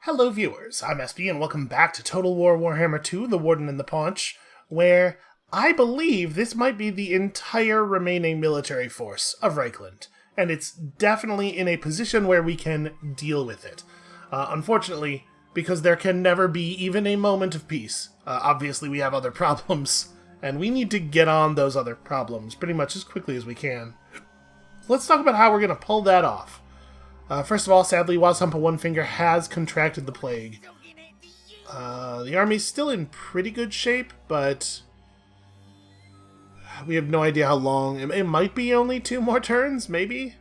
Hello viewers, I'm SB and welcome back to Total War Warhammer 2, The Warden and the Paunch, where I believe this might be the entire remaining military force of Reichland, and it's definitely in a position where we can deal with it. Unfortunately, because there can never be even a moment of peace, obviously we have other problems, and we need to get on those other problems pretty much as quickly as we can. Let's talk about how we're going to pull that off. First of all, sadly, Warhammer One Finger has contracted the plague. The army's still in pretty good shape, but we have no idea how long. It might be only 2 more turns, maybe?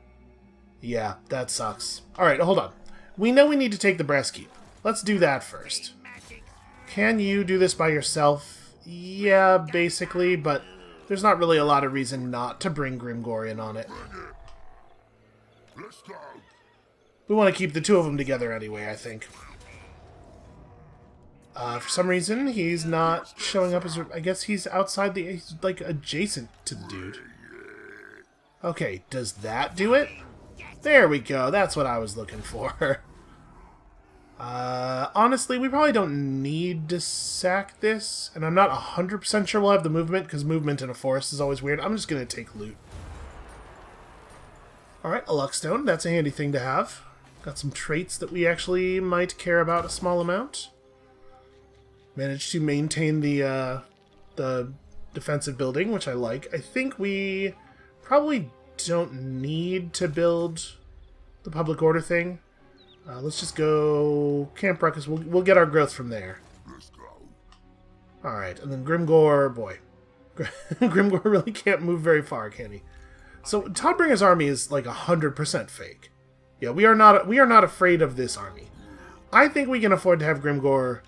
Yeah, that sucks. Alright, hold on. We know we need to take the Brass Keep. Let's do that first. Can you do this by yourself? Yeah, basically, but there's not really a lot of reason not to bring Grimgor in on it. We want to keep the two of them together anyway, I think. For some reason, he's not showing up as... I guess he's outside the... He's, like, adjacent to the dude. Okay, does that do it? There we go, that's what I was looking for. Honestly, we probably don't need to sack this, and I'm not 100% sure we'll have the movement, because movement in a forest is always weird. I'm just going to take loot. Alright, a Luckstone, that's a handy thing to have. Got some traits that we actually might care about a small amount. Managed to maintain the defensive building, which I like. I think we probably don't need to build the public order thing. Let's just go Camp Ruckus. We'll get our growth from there. Alright, and then Grimgor, boy. Grimgor really can't move very far, can he? So Todbringer's army is like 100% fake. Yeah, we are not afraid of this army. I think we can afford to have Grimgor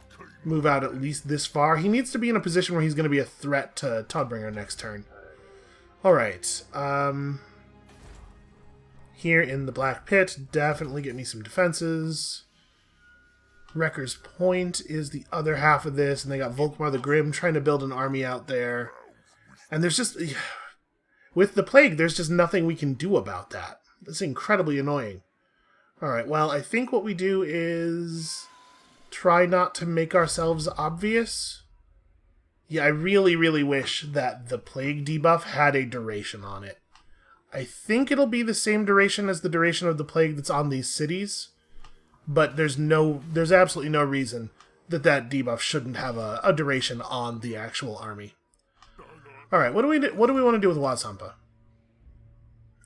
move out at least this far. He needs to be in a position where he's going to be a threat to Todbringer next turn. Alright. Here in the Black Pit, definitely get me some defenses. Wrecker's Point is the other half of this, and they got Volkmar the Grim trying to build an army out there. And there's just... With the Plague, there's just nothing we can do about that. It's incredibly annoying. Alright, well, I think what we do is try not to make ourselves obvious. Yeah, I really, really wish that the Plague debuff had a duration on it. I think it'll be the same duration as the duration of the Plague that's on these cities, but there's absolutely no reason that that debuff shouldn't have a duration on the actual army. Alright, what do we want to do with Warhammer?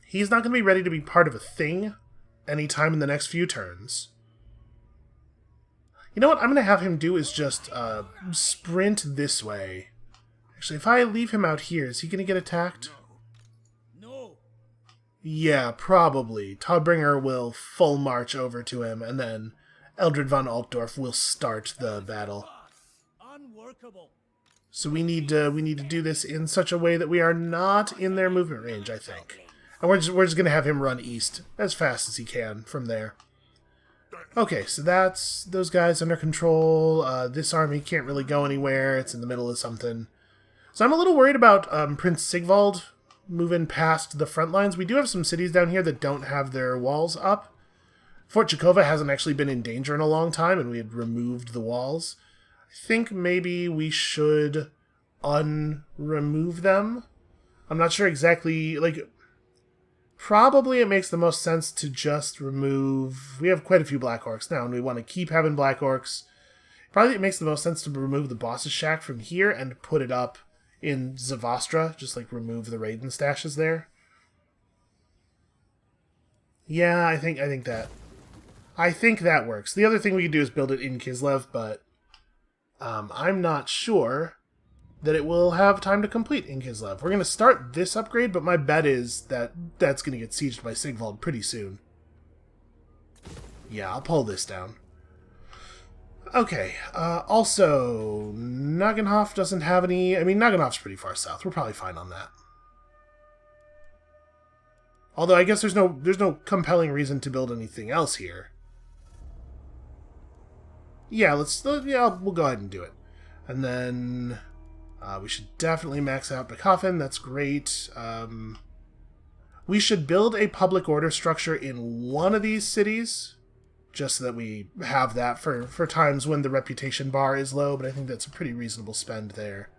He's not going to be ready to be part of a thing anytime in the next few turns. You know what I'm going to have him do is just sprint this way. Actually, if I leave him out here, is he going to get attacked? No. Yeah, probably. Todbringer will full march over to him, and then Eldred von Altdorf will start the battle. Unworkable. So we need to do this in such a way that we are not in their movement range, I think. And we're just going to have him run east as fast as he can from there. Okay, so that's those guys under control. This army can't really go anywhere. It's in the middle of something. So I'm a little worried about Prince Sigvald moving past the front lines. We do have some cities down here that don't have their walls up. Fort Jakova hasn't actually been in danger in a long time, and we had removed the walls. I think maybe we should unremove them. I'm not sure exactly, like... Probably it makes the most sense to just remove... We have quite a few Black Orcs now, and we want to keep having Black Orcs. Probably it makes the most sense to remove the Boss's Shack from here and put it up in Zavastra. Just, like, remove the Raiden stashes there. Yeah, I think that works. The other thing we could do is build it in Kislev, but I'm not sure that it will have time to complete in Kislev. We're going to start this upgrade, but my bet is that that's going to get sieged by Sigvald pretty soon. Yeah, I'll pull this down. Okay, also, Nagenhof doesn't have any... I mean, Nagenhof's pretty far south. We're probably fine on that. Although, I guess there's no compelling reason to build anything else here. Yeah, we'll go ahead and do it. And then... we should definitely max out the coffin. That's great. We should build a public order structure in one of these cities, just so that we have that for times when the reputation bar is low, but I think that's a pretty reasonable spend there.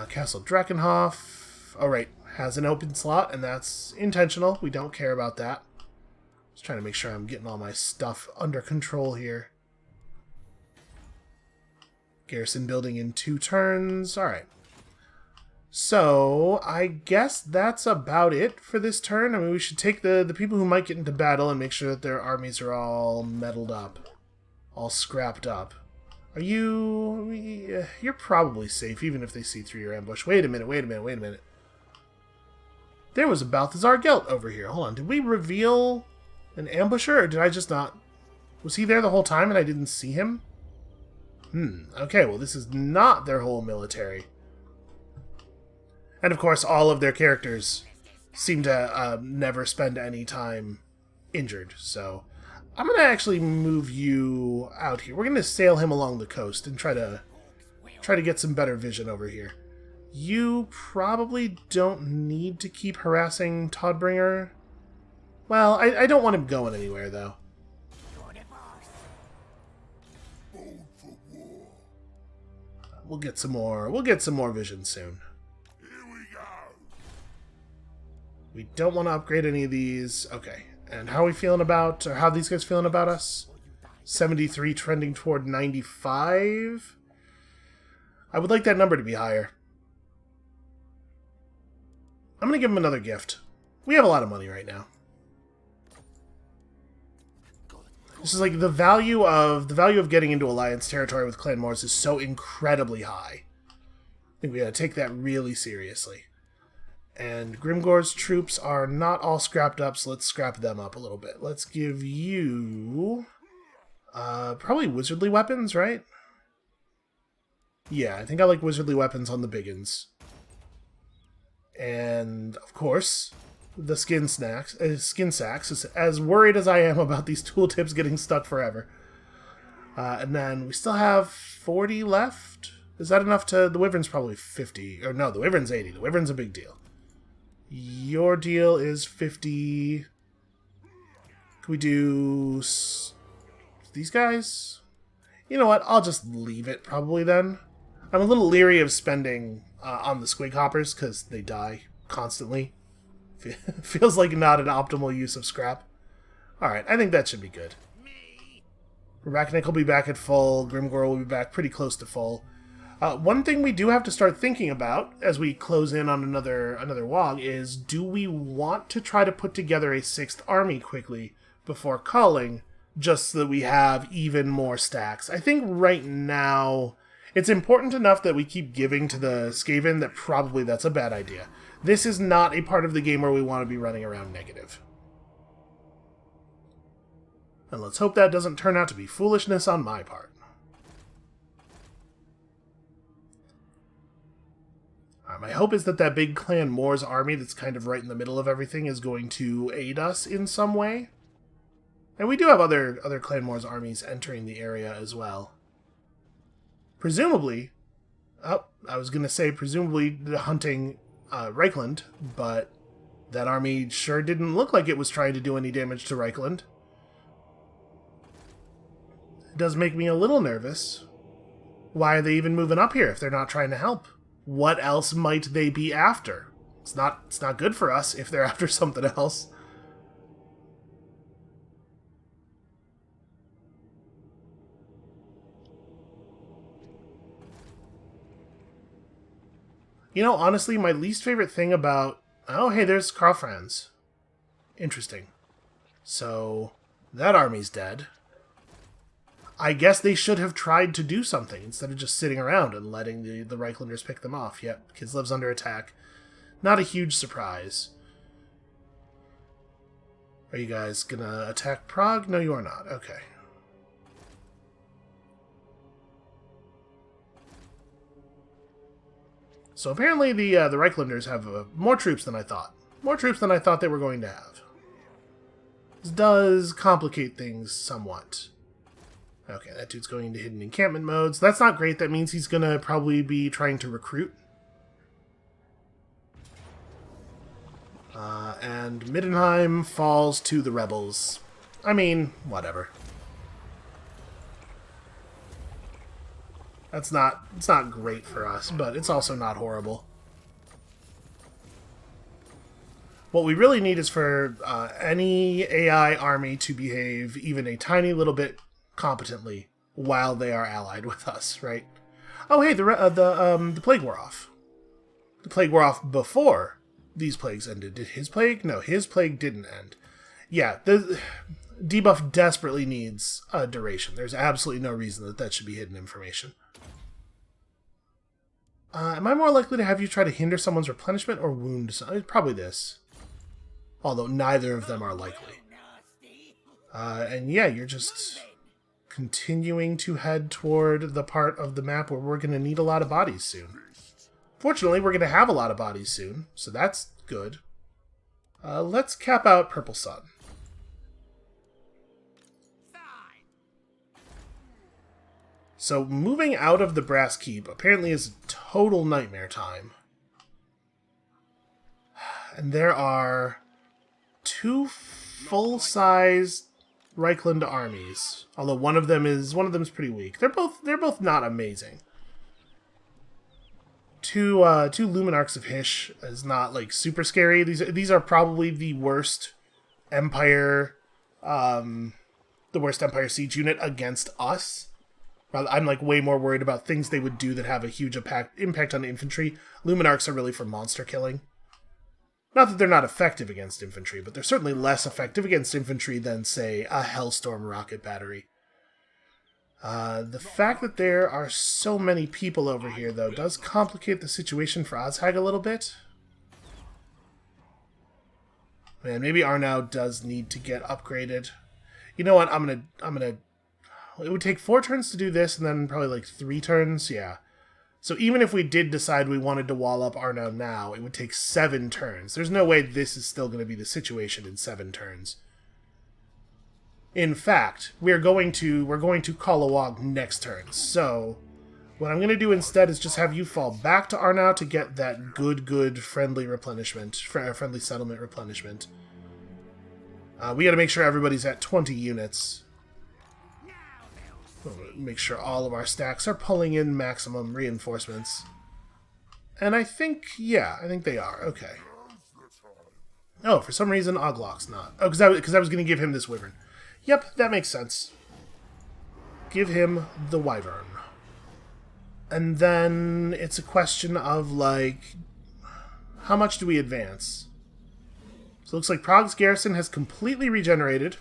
Castle Drakenhof, oh right, has an open slot, and that's intentional. We don't care about that. Just trying to make sure I'm getting all my stuff under control here. Garrison building in 2 turns. Alright. So, I guess that's about it for this turn. I mean, we should take the people who might get into battle and make sure that their armies are all meddled up. All scrapped up. Are you... You're probably safe, even if they see through your ambush. Wait a minute. There was a Balthazar Gelt over here. Hold on, did we reveal an ambusher, or did I just not... Was he there the whole time and I didn't see him? Okay, well this is not their whole military. And of course, all of their characters seem to never spend any time injured, so... I'm going to actually move you out here. We're going to sail him along the coast and try to get some better vision over here. You probably don't need to keep harassing Todbringer. Well, I don't want him going anywhere, though. We'll get some more vision soon. We don't want to upgrade any of these. Okay. And how are we feeling about, or how are these guys feeling about us? 73 trending toward 95. I would like that number to be higher. I'm going to give him another gift. We have a lot of money right now. This is like the value of getting into alliance territory with Clan Moors is so incredibly high. I think we gotta take that really seriously. And Grimgor's troops are not all scrapped up, so let's scrap them up a little bit. Let's give you... probably wizardly weapons, right? Yeah, I think I like wizardly weapons on the biggins. And, of course, the skin sacks, as worried as I am about these tooltips getting stuck forever. And then we still have 40 left. Is that enough to... The Wyvern's probably 50. Or no, the Wyvern's 80. The Wyvern's a big deal. Your deal is 50. Can we do these guys? You know what? I'll just leave it probably then. I'm a little leery of spending on the squig hoppers because they die constantly. Feels like not an optimal use of scrap. Alright, I think that should be good. Arachnic will be back at full. Grimgor will be back pretty close to full. One thing we do have to start thinking about as we close in on another WOG is, do we want to try to put together a 6th army quickly before calling, just so that we have even more stacks? I think right now it's important enough that we keep giving to the Skaven that probably that's a bad idea. This is not a part of the game where we want to be running around negative. And let's hope that doesn't turn out to be foolishness on my part. My hope is that big Clan Moors army that's kind of right in the middle of everything is going to aid us in some way. And we do have other Clan Moors armies entering the area as well. Presumably, I was going to say presumably hunting Reichland, but that army sure didn't look like it was trying to do any damage to Reichland. It does make me a little nervous. Why are they even moving up here if they're not trying to help? What else might they be after? It's not good for us if they're after something else. You know, honestly, my least favorite thing about... Oh, hey, there's Karl Franz. Interesting. So, that army's dead. I guess they should have tried to do something instead of just sitting around and letting the Reichlanders pick them off. Yep, Kislev's under attack. Not a huge surprise. Are you guys gonna attack Prague? No, you are not. Okay. So apparently the Reichlanders have more troops than I thought. More troops than I thought they were going to have. This does complicate things somewhat. Okay, that dude's going into hidden encampment modes. That's not great. That means he's going to probably be trying to recruit. And Middenheim falls to the rebels. I mean, whatever. It's not great for us, but it's also not horrible. What we really need is for any AI army to behave even a tiny little bit competently while they are allied with us, right? Oh, hey, the plague wore off. The plague wore off before these plagues ended. Did his plague? No, his plague didn't end. Yeah, the debuff desperately needs a duration. There's absolutely no reason that should be hidden information. Am I more likely to have you try to hinder someone's replenishment or wound someone? Probably this. Although neither of them are likely. And yeah, you're just continuing to head toward the part of the map where we're going to need a lot of bodies soon. Fortunately, we're going to have a lot of bodies soon, so that's good. Let's cap out Purple Sun. So moving out of the Brass Keep apparently is a total nightmare time. And there are 2 full-size Reichland armies, although one of them's pretty weak. They're both not amazing. 2 Luminarchs of Hysh is not like super scary. These are probably the worst Empire siege unit against us. I'm like way more worried about things they would do that have a huge impact on infantry. Luminarchs are really for monster killing. Not that they're not effective against infantry, but they're certainly less effective against infantry than, say, a Hellstorm rocket battery. The fact that there are so many people over here, though, does complicate the situation for Ozhag a little bit. Man, maybe Arnau does need to get upgraded. You know what? I'm gonna... It would take 4 turns to do this, and then probably like 3 turns, yeah. So even if we did decide we wanted to wall up Arnau now, it would take 7 turns. There's no way this is still going to be the situation in 7 turns. In fact, we're going to call a wog next turn. So what I'm going to do instead is just have you fall back to Arnau to get that good friendly replenishment, friendly settlement replenishment. We got to make sure everybody's at 20 units. Make sure all of our stacks are pulling in maximum reinforcements. And I think they are. Okay. Oh, for some reason, Oglock's not. Oh, because I was going to give him this wyvern. Yep, that makes sense. Give him the wyvern. And then it's a question of, like, how much do we advance? So it looks like Prague's garrison has completely regenerated.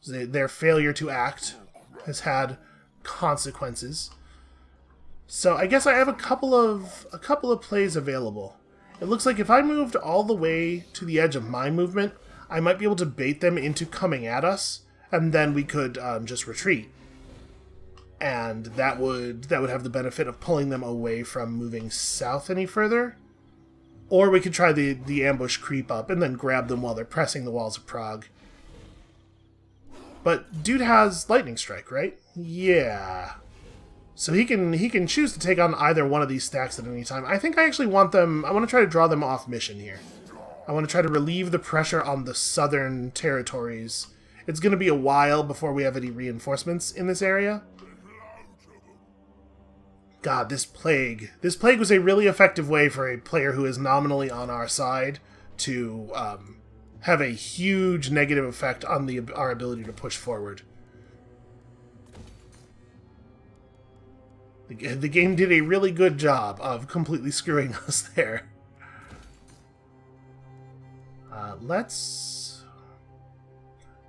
Their failure to act has had consequences. So I guess I have a couple of plays available. It looks like if I moved all the way to the edge of my movement, I might be able to bait them into coming at us, and then we could just retreat. And that would have the benefit of pulling them away from moving south any further. Or we could try the ambush creep up and then grab them while they're pressing the walls of Prague. But dude has Lightning Strike, right? Yeah. So he can choose to take on either one of these stacks at any time. I think I actually want them... I want to try to draw them off mission here. I want to try to relieve the pressure on the southern territories. It's going to be a while before we have any reinforcements in this area. God, this plague. This plague was a really effective way for a player who is nominally on our side to have a huge negative effect on our ability to push forward. The game did a really good job of completely screwing us there.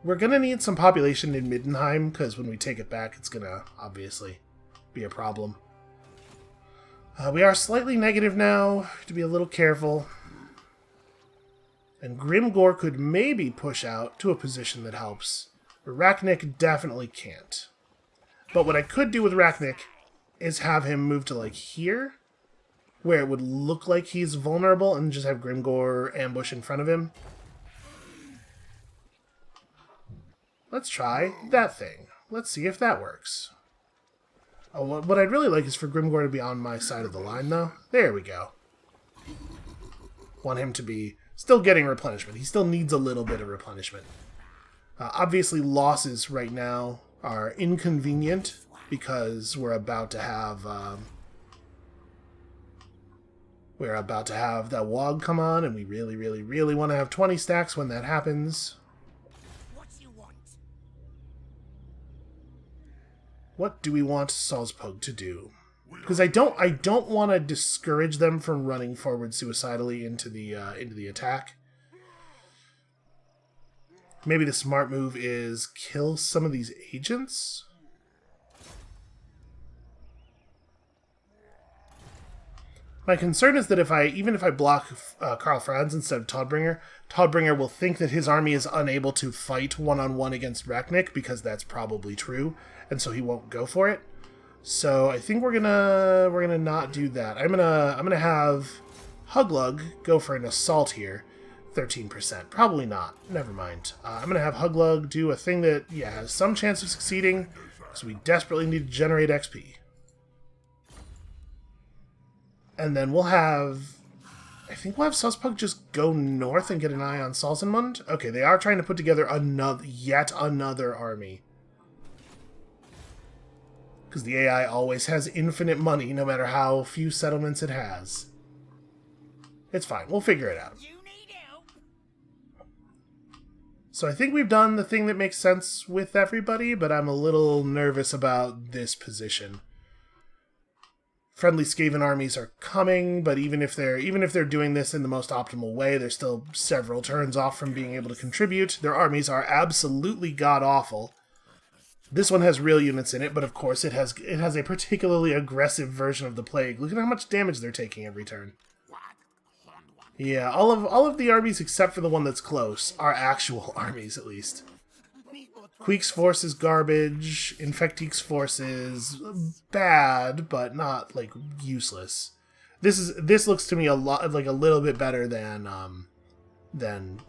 We're going to need some population in Middenheim, because when we take it back, it's going to obviously be a problem. We are slightly negative now, to be a little careful. And Grimgor could maybe push out to a position that helps. But Rachnik definitely can't. But what I could do with Rachnik is have him move to, like, here, where it would look like he's vulnerable, and just have Grimgor ambush in front of him. Let's try that thing. Let's see if that works. Oh, what I'd really like is for Grimgor to be on my side of the line, though. There we go. Want him to be still getting replenishment. He still needs a little bit of replenishment. Obviously, losses right now are inconvenient, because we're about to have that WOG come on, and we really, really, really want to have 20 stacks when that happens. What you want? What do we want Salzpug to do? Because I don't want to discourage them from running forward suicidally into the attack. Maybe the smart move is kill some of these agents. My concern is that even if I block Karl Franz instead of Todbringer will think that his army is unable to fight one-on-one against Rachnik, because that's probably true, and so he won't go for it. So I think we're gonna not do that. I'm gonna have Huglug go for an assault here, 13%. Probably not. Never mind. I'm gonna have Huglug do a thing that has some chance of succeeding, because we desperately need to generate XP. And then I think we'll have Salzpug just go north and get an eye on Salzenmund. Okay, they are trying to put together yet another army. Because the AI always has infinite money, no matter how few settlements it has. It's fine, we'll figure it out. You need help? So I think we've done the thing that makes sense with everybody, but I'm a little nervous about this position. Friendly Skaven armies are coming, but even if they're doing this in the most optimal way, they're still several turns off from being able to contribute. Their armies are absolutely god-awful. This one has real units in it, but of course it has a particularly aggressive version of the Plague. Look at how much damage they're taking every turn. Yeah, all of the armies except for the one that's close are actual armies, at least. Queek's force is garbage. Infectique's force is bad, but not like useless. This looks to me a little bit better than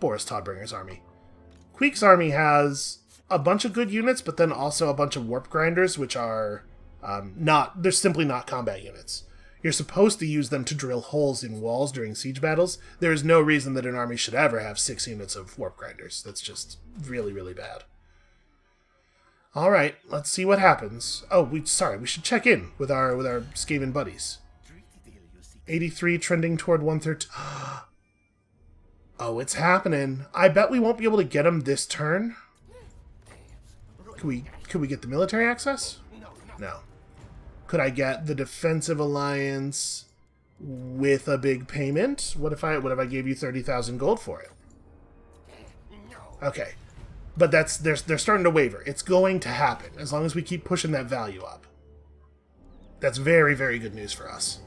Boris Todbringer's army. Queek's army has a bunch of good units, but then also a bunch of warp grinders, which are they're simply not combat units. You're supposed to use them to drill holes in walls during siege battles. There is no reason that an army should ever have 6 units of warp grinders. That's just really, really bad. Alright, let's see what happens. Oh, we should check in with our Skaven buddies. 83 trending toward 113. Oh, it's happening. I bet we won't be able to get them this turn. Could we get the military access? No. Could I get the defensive alliance with a big payment? What if I gave you 30,000 gold for it? Okay. But they're starting to waver. It's going to happen as long as we keep pushing that value up. That's very, very good news for us.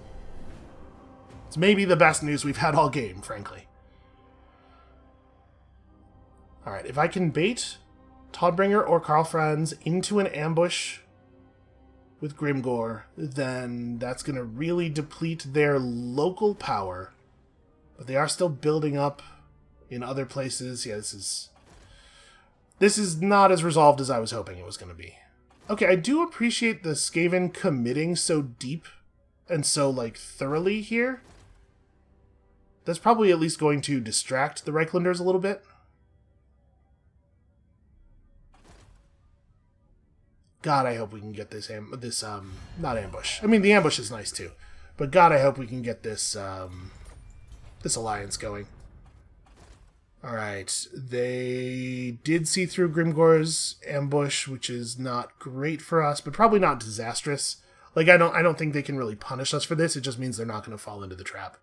It's maybe the best news we've had all game, frankly. Alright, if I can bait Todbringer or Karl Franz into an ambush with Grimgor, then that's going to really deplete their local power. But they are still building up in other places. Yeah, this is not as resolved as I was hoping it was going to be. Okay, I do appreciate the Skaven committing so deep and so, thoroughly here. That's probably at least going to distract the Reichlanders a little bit. God, I hope we can get this not ambush. I mean, the ambush is nice too. But God, I hope we can get this alliance going. Alright, they did see through Grimgor's ambush, which is not great for us, but probably not disastrous. I don't think they can really punish us for this, it just means they're not going to fall into the trap.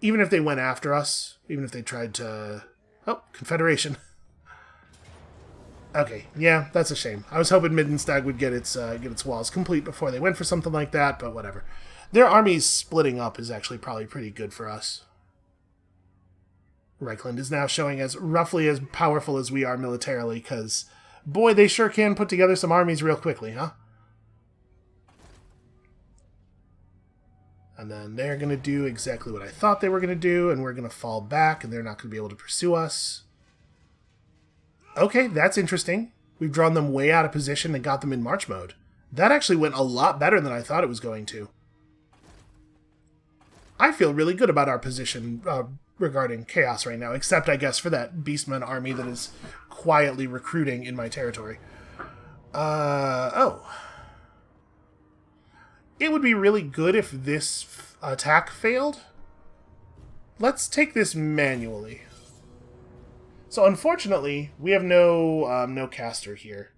Even if they went after us, even if they tried to... Oh, Confederation. Okay, yeah, that's a shame. I was hoping Middenstag would get its walls complete before they went for something like that, but whatever. Their armies splitting up is actually probably pretty good for us. Reichland is now showing as roughly as powerful as we are militarily, because, boy, they sure can put together some armies real quickly, huh? And then they're going to do exactly what I thought they were going to do, and we're going to fall back, and they're not going to be able to pursue us. Okay, that's interesting. We've drawn them way out of position and got them in march mode. That actually went a lot better than I thought it was going to. I feel really good about our position regarding chaos right now, except, I guess, for that Beastman army that is quietly recruiting in my territory. Oh. It would be really good if this attack failed. Let's take this manually. So unfortunately, we have no caster here.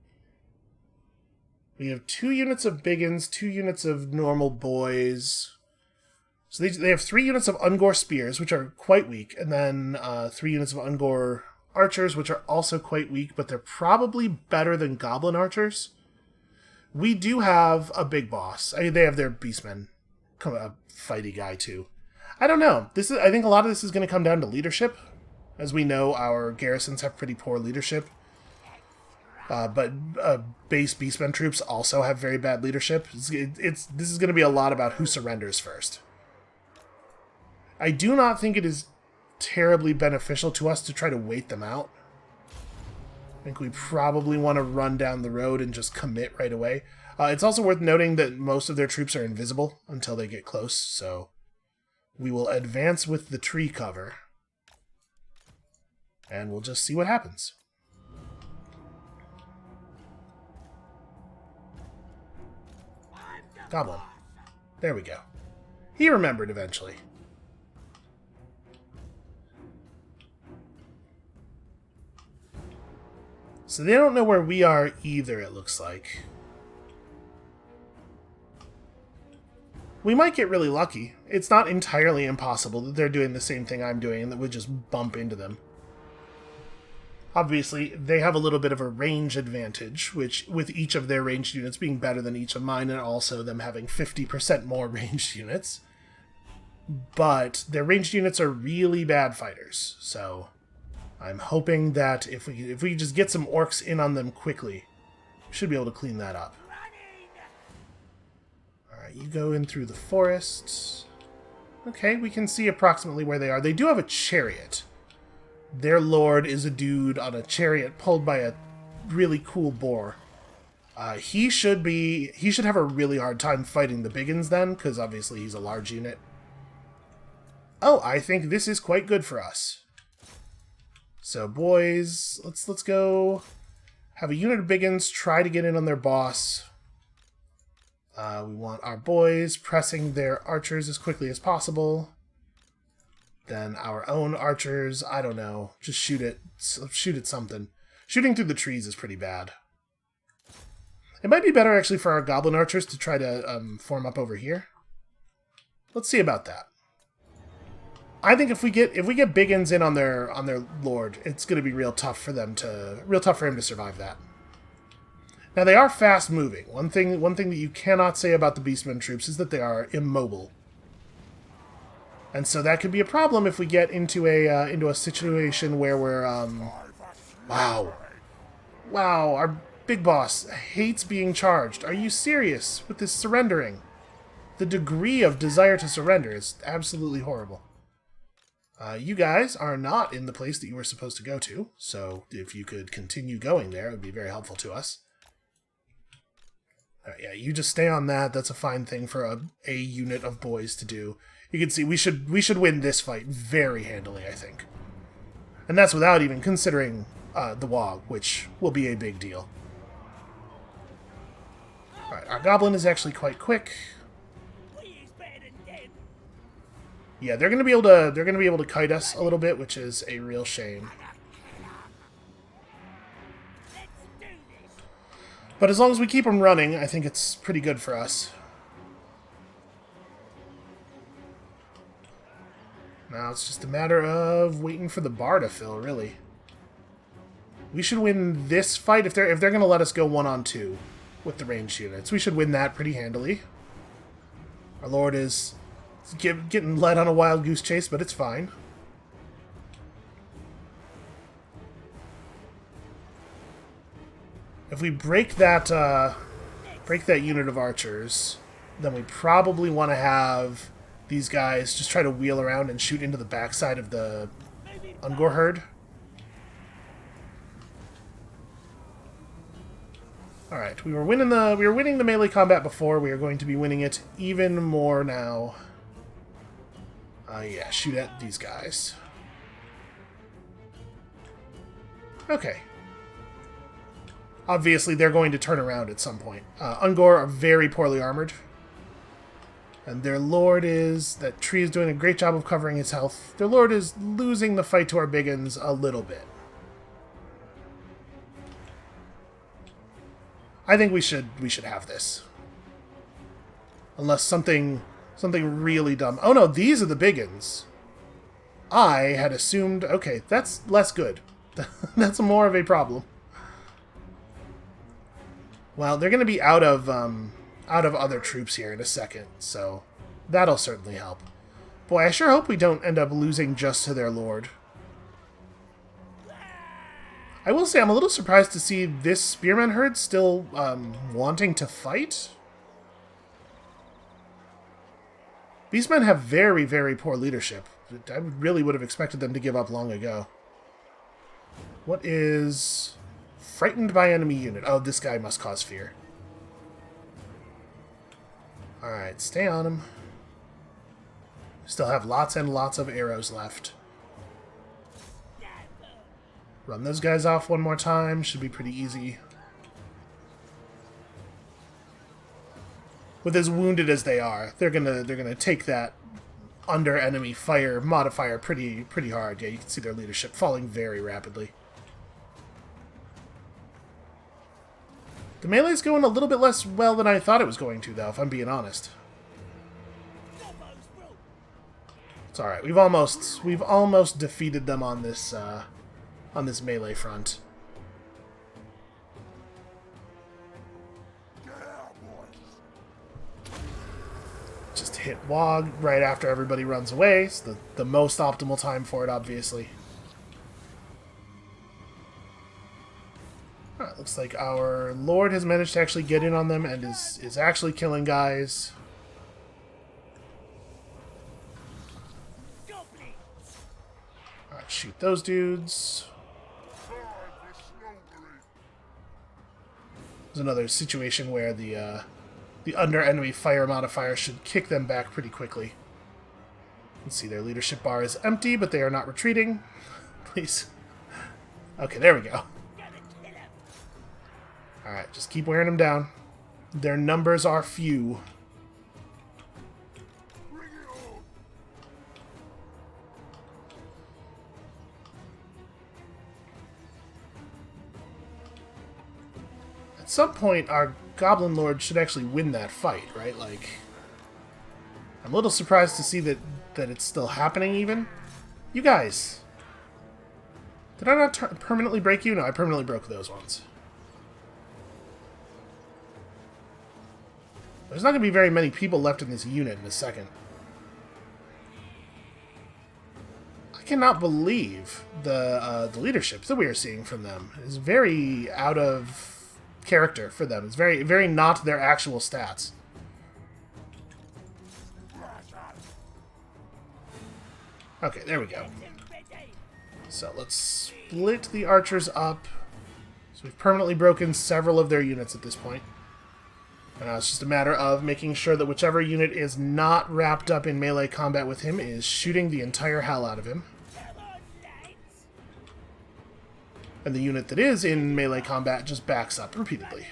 We have 2 units of Biggins, 2 units of normal boys. So they have 3 units of Ungor spears, which are quite weak, and then 3 units of Ungor archers, which are also quite weak, but they're probably better than goblin archers. We do have a big boss. I mean, they have their beastmen, a fighty guy too. I don't know. I think a lot of this is going to come down to leadership. As we know, our garrisons have pretty poor leadership. But base beastmen troops also have very bad leadership. This is going to be a lot about who surrenders first. I do not think it is terribly beneficial to us to try to wait them out. I think we probably want to run down the road and just commit right away. It's also worth noting that most of their troops are invisible until they get close, so we will advance with the tree cover. And we'll just see what happens. Goblin. There we go. He remembered eventually. So they don't know where we are either, it looks like. We might get really lucky. It's not entirely impossible that they're doing the same thing I'm doing and that we just bump into them. Obviously, they have a little bit of a range advantage, which with each of their ranged units being better than each of mine, and also them having 50% more ranged units. But their ranged units are really bad fighters, so I'm hoping that if we just get some orcs in on them quickly, we should be able to clean that up. Alright, you go in through the forest. Okay, we can see approximately where they are. They do have a chariot. Their lord is a dude on a chariot pulled by a really cool boar. He should have a really hard time fighting the Biggins then, because obviously he's a large unit. Oh, I think this is quite good for us. So boys, let's go have a unit of Biggins try to get in on their boss. We want our boys pressing their archers as quickly as possible. Then our own archers, I don't know, just shoot at something. Shooting through the trees is pretty bad. It might be better actually for our goblin archers to try to form up over here. Let's see about that. I think if we get Biggins in on their lord, it's going to be real tough for him to survive that. Now they are fast moving. One thing that you cannot say about the beastmen troops is that they are immobile. And so that could be a problem if we get into a situation where we're wow, our big boss hates being charged. Are you serious with this surrendering? The degree of desire to surrender is absolutely horrible. You guys are not in the place that you were supposed to go to, so if you could continue going there, it would be very helpful to us. Yeah, you just stay on that. That's a fine thing for a unit of boys to do. You can see we should win this fight very handily, I think. And that's without even considering the WOG, which will be a big deal. Alright, our goblin is actually quite quick. Yeah, they're gonna be able to kite us a little bit, which is a real shame. But as long as we keep them running, I think it's pretty good for us. Now it's just a matter of waiting for the bar to fill, really. We should win this fight if they're going to let us go 1-on-2 with the ranged units. We should win that pretty handily. Our lord is getting led on a wild goose chase, but it's fine. If we break that unit of archers, then we probably want to have these guys just try to wheel around and shoot into the backside of the Ungor herd. Alright, we were winning the melee combat before. We are going to be winning it even more now. Yeah, shoot at these guys. Okay. Obviously, they're going to turn around at some point. Ungor are very poorly armored. And their lord is... That tree is doing a great job of covering his health. Their lord is losing the fight to our biggins a little bit. I think we should have this. Unless something really dumb... Oh no, these are the biggins. I had assumed... Okay, that's less good. That's more of a problem. Well, they're going to be out of other troops here in a second, so that'll certainly help. Boy, I sure hope we don't end up losing just to their lord. I will say I'm a little surprised to see this spearman herd still wanting to fight. Beastmen have very, very poor leadership. I really would have expected them to give up long ago. What is... Frightened by enemy unit. Oh, this guy must cause fear. Alright, stay on him. Still have lots and lots of arrows left. Run those guys off one more time. Should be pretty easy. With as wounded as they are, they're gonna take that under enemy fire modifier pretty hard. Yeah, you can see their leadership falling very rapidly. The melee's going a little bit less well than I thought it was going to, though, if I'm being honest. It's alright. We've almost defeated them on this melee front. Just hit Wog right after everybody runs away. It's the most optimal time for it, obviously. Alright, looks like our lord has managed to actually get in on them and is actually killing guys. Alright, shoot those dudes. There's another situation where the under enemy fire modifier should kick them back pretty quickly. Let's see, their leadership bar is empty, but they are not retreating. Please. Okay, there we go. Alright, just keep wearing them down. Their numbers are few. At some point, our Goblin Lord should actually win that fight, right? Like, I'm a little surprised to see that it's still happening, even. You guys! Did I not permanently break you? No, I permanently broke those ones. There's not going to be very many people left in this unit in a second. I cannot believe the leadership that we are seeing from them is very out of character for them. It's very, very not their actual stats. Okay, there we go. So let's split the archers up. So we've permanently broken several of their units at this point. It's just a matter of making sure that whichever unit is not wrapped up in melee combat with him is shooting the entire hell out of him. And the unit that is in melee combat just backs up repeatedly.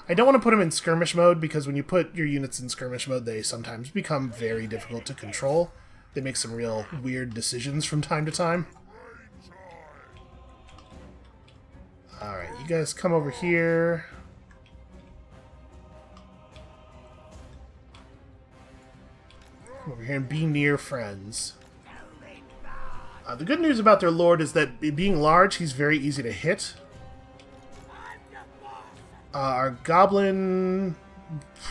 I don't want to put them in skirmish mode, because when you put your units in skirmish mode, they sometimes become very difficult to control. They make some real weird decisions from time to time. Alright, you guys come over here. Come over here and be near friends. The good news about their lord is that being large, he's very easy to hit. Our goblin...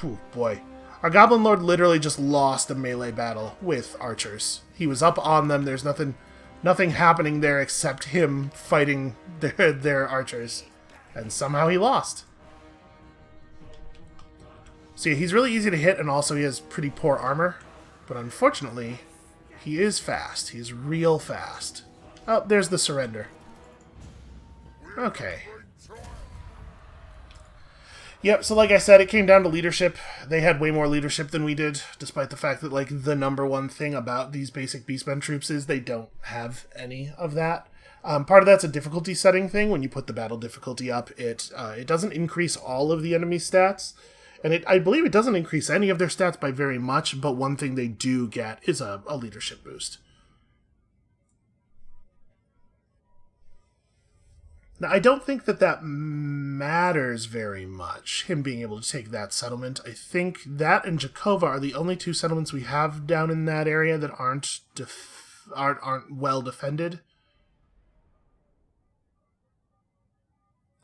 Oh boy. Our goblin lord literally just lost a melee battle with archers. He was up on them. There's nothing happening there except him fighting their archers. And somehow he lost. So yeah, he's really easy to hit, and also he has pretty poor armor. But unfortunately, he is fast. He's real fast. Oh, there's the surrender. Okay. Yep, so like I said, it came down to leadership. They had way more leadership than we did, despite the fact that, like, the number one thing about these basic Beastmen troops is they don't have any of that. Part of that's a difficulty setting thing. When you put the battle difficulty up, it doesn't increase all of the enemy stats. And I believe it doesn't increase any of their stats by very much, but one thing they do get is a leadership boost. Now, I don't think that matters very much, him being able to take that settlement. I think that and Jakova are the only two settlements we have down in that area that aren't well defended.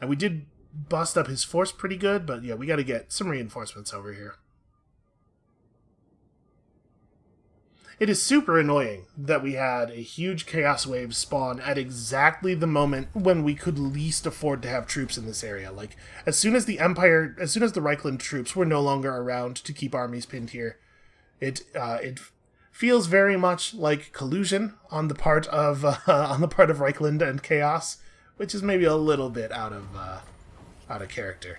And we did bust up his force pretty good, but yeah, we got to get some reinforcements over here. It is super annoying that we had a huge chaos wave spawn at exactly the moment when we could least afford to have troops in this area. Like, as soon as the Reichland troops were no longer around to keep armies pinned here, it feels very much like collusion on the part of Reichland and Chaos, which is maybe a little bit out of character.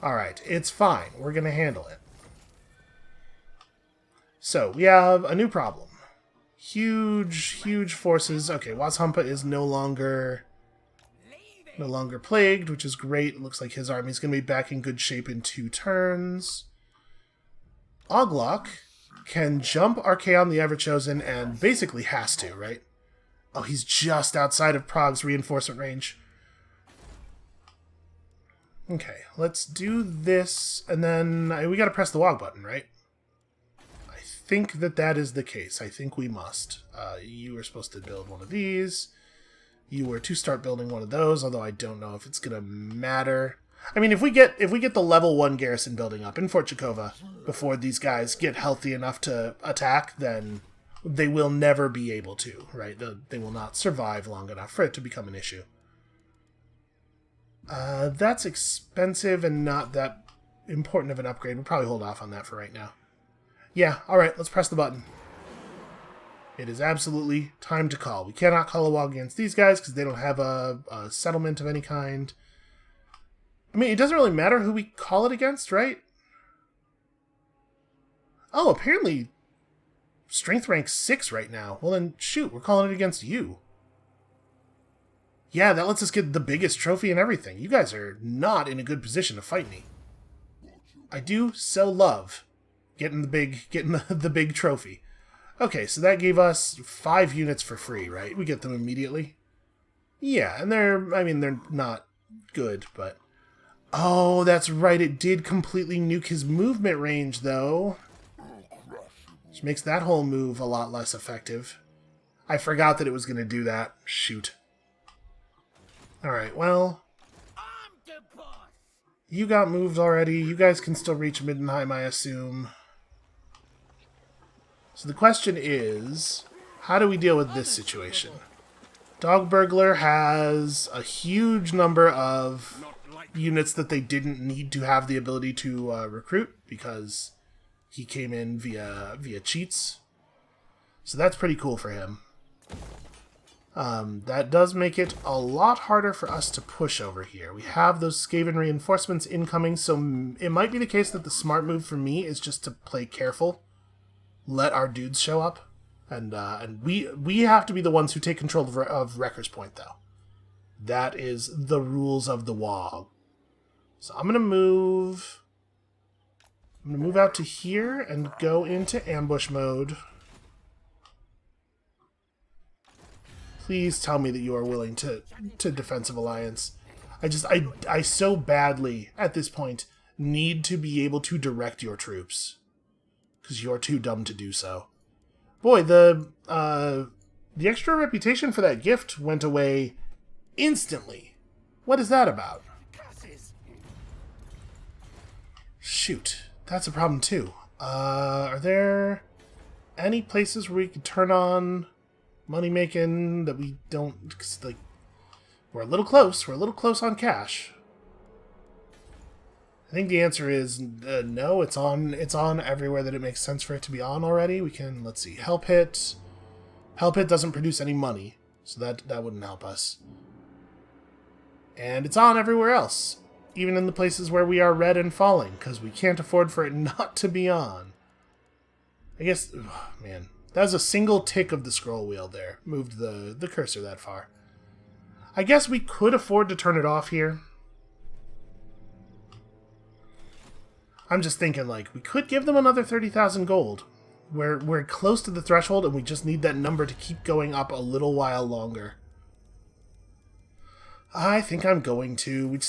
All right, it's fine. We're gonna handle it. So, we have a new problem. Huge forces. Okay, Wazhampa is no longer plagued, which is great. It looks like his army's going to be back in good shape in 2 turns. Oglok can jump Archaon the Everchosen and basically has to, right? Oh, he's just outside of Prague's reinforcement range. Okay, let's do this, and then we got to press the WOG button, right? I think that is the case. I think we must. You were supposed to build one of these. You were to start building one of those, although I don't know if it's gonna matter. I mean, if we get the level 1 garrison building up in Fort Jakova before these guys get healthy enough to attack, then they will never be able to, right? They will not survive long enough for it to become an issue. That's expensive and not that important of an upgrade. We'll probably hold off on that for right now. Yeah, alright, let's press the button. It is absolutely time to call. We cannot call a WOG against these guys because they don't have a settlement of any kind. I mean, it doesn't really matter who we call it against, right? Oh, apparently strength rank 6 right now. Well then, shoot, we're calling it against you. Yeah, that lets us get the biggest trophy and everything. You guys are not in a good position to fight me. I do so love getting the big trophy. Okay, so that gave us 5 units for free, right? We get them immediately. Yeah, and they're not good, but... Oh, that's right, it did completely nuke his movement range, though. Which makes that whole move a lot less effective. I forgot that it was going to do that. Shoot. Alright, well... You got moved already. You guys can still reach Middenheim, I assume. So the question is, how do we deal with this situation? Dog Burglar has a huge number of units that they didn't need to have the ability to recruit because he came in via cheats. So that's pretty cool for him. That does make it a lot harder for us to push over here. We have those Skaven reinforcements incoming, so it might be the case that the smart move for me is just to play careful. Let our dudes show up, and we have to be the ones who take control of Wrecker's Point, though. That is the rules of the WOG. So I'm gonna move out to here and go into ambush mode. Please tell me that you are willing to defensive alliance. I so badly at this point need to be able to direct your troops. Because you're too dumb to do so. Boy, the extra reputation for that gift went away instantly. What is that about? Shoot, that's a problem too. Are there any places where we could turn on money making that we don't? 'Cause, like, we're a little close. We're a little close on cash. I think the answer is no. It's on everywhere that it makes sense for it to be on already. We can, let's see, Help Hit. Help Hit doesn't produce any money, so that wouldn't help us. And it's on everywhere else, even in the places where we are red and falling, because we can't afford for it not to be on. I guess, oh, man, that was a single tick of the scroll wheel there. Moved the cursor that far. I guess we could afford to turn it off here. I'm just thinking, like, we could give them another 30,000 gold. We're close to the threshold, and we just need that number to keep going up a little while longer. I think I'm going to.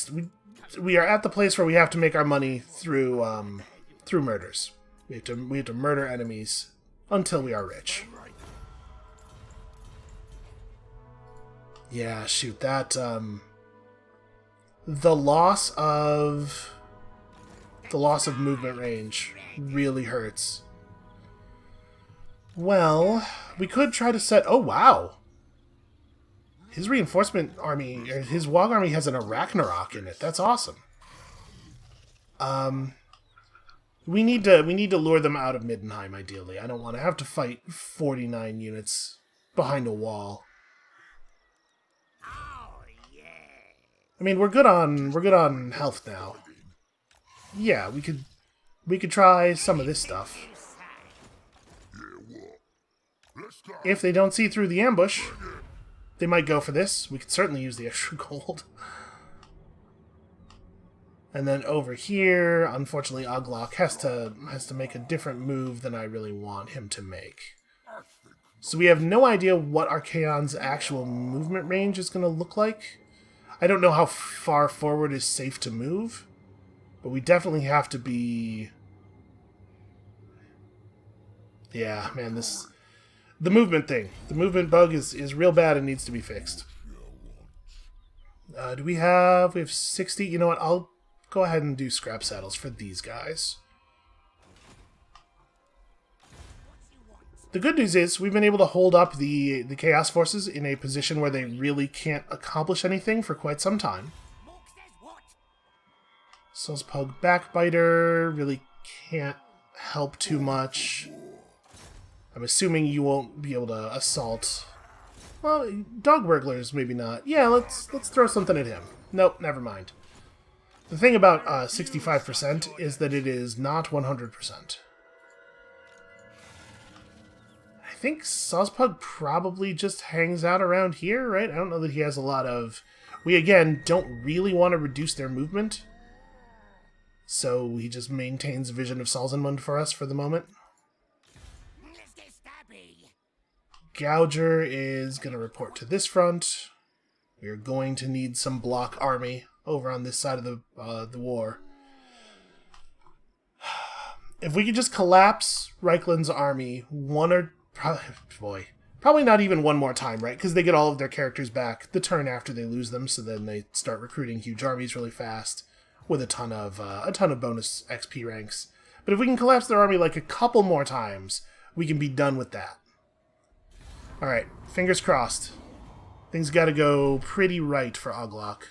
We are at the place where we have to make our money through murders. We have to murder enemies until we are rich. Yeah, shoot, that the loss of movement range really hurts. Well, we could try to set... Oh, wow! His reinforcement army, or his Wog army has an Arachnarok in it. That's awesome. We need to lure them out of Middenheim, ideally. I don't want to have to fight 49 units behind a wall. I mean, we're good on health now. Yeah, we could try some of this stuff. If they don't see through the ambush, they might go for this. We could certainly use the extra gold. And then over here, unfortunately, Oglok has to make a different move than I really want him to make. So we have no idea what Archaon's actual movement range is going to look like. I don't know how far forward is safe to move, but we definitely have to be... Yeah, man, the movement thing. The movement bug is real bad and needs to be fixed. Do we have 60? You know what, I'll go ahead and do scrap saddles for these guys. The good news is we've been able to hold up the Chaos Forces in a position where they really can't accomplish anything for quite some time. Pug Backbiter really can't help too much. I'm assuming you won't be able to assault... Well, Dog Burglars, maybe not. Yeah, let's throw something at him. Nope, never mind. The thing about 65% is that it is not 100%. I think Sawspug probably just hangs out around here, right? I don't know that he has a lot of... We, again, don't really want to reduce their movement. So he just maintains Vision of Salzenmund for us for the moment. Gouger is going to report to this front. We're going to need some block army over on this side of the war. If we could just collapse Reichland's army probably not even one more time, right? Because they get all of their characters back the turn after they lose them, so then they start recruiting huge armies really fast with a ton of bonus XP ranks. But if we can collapse their army like a couple more times, we can be done with that. Alright, fingers crossed. Things gotta go pretty right for Oglok.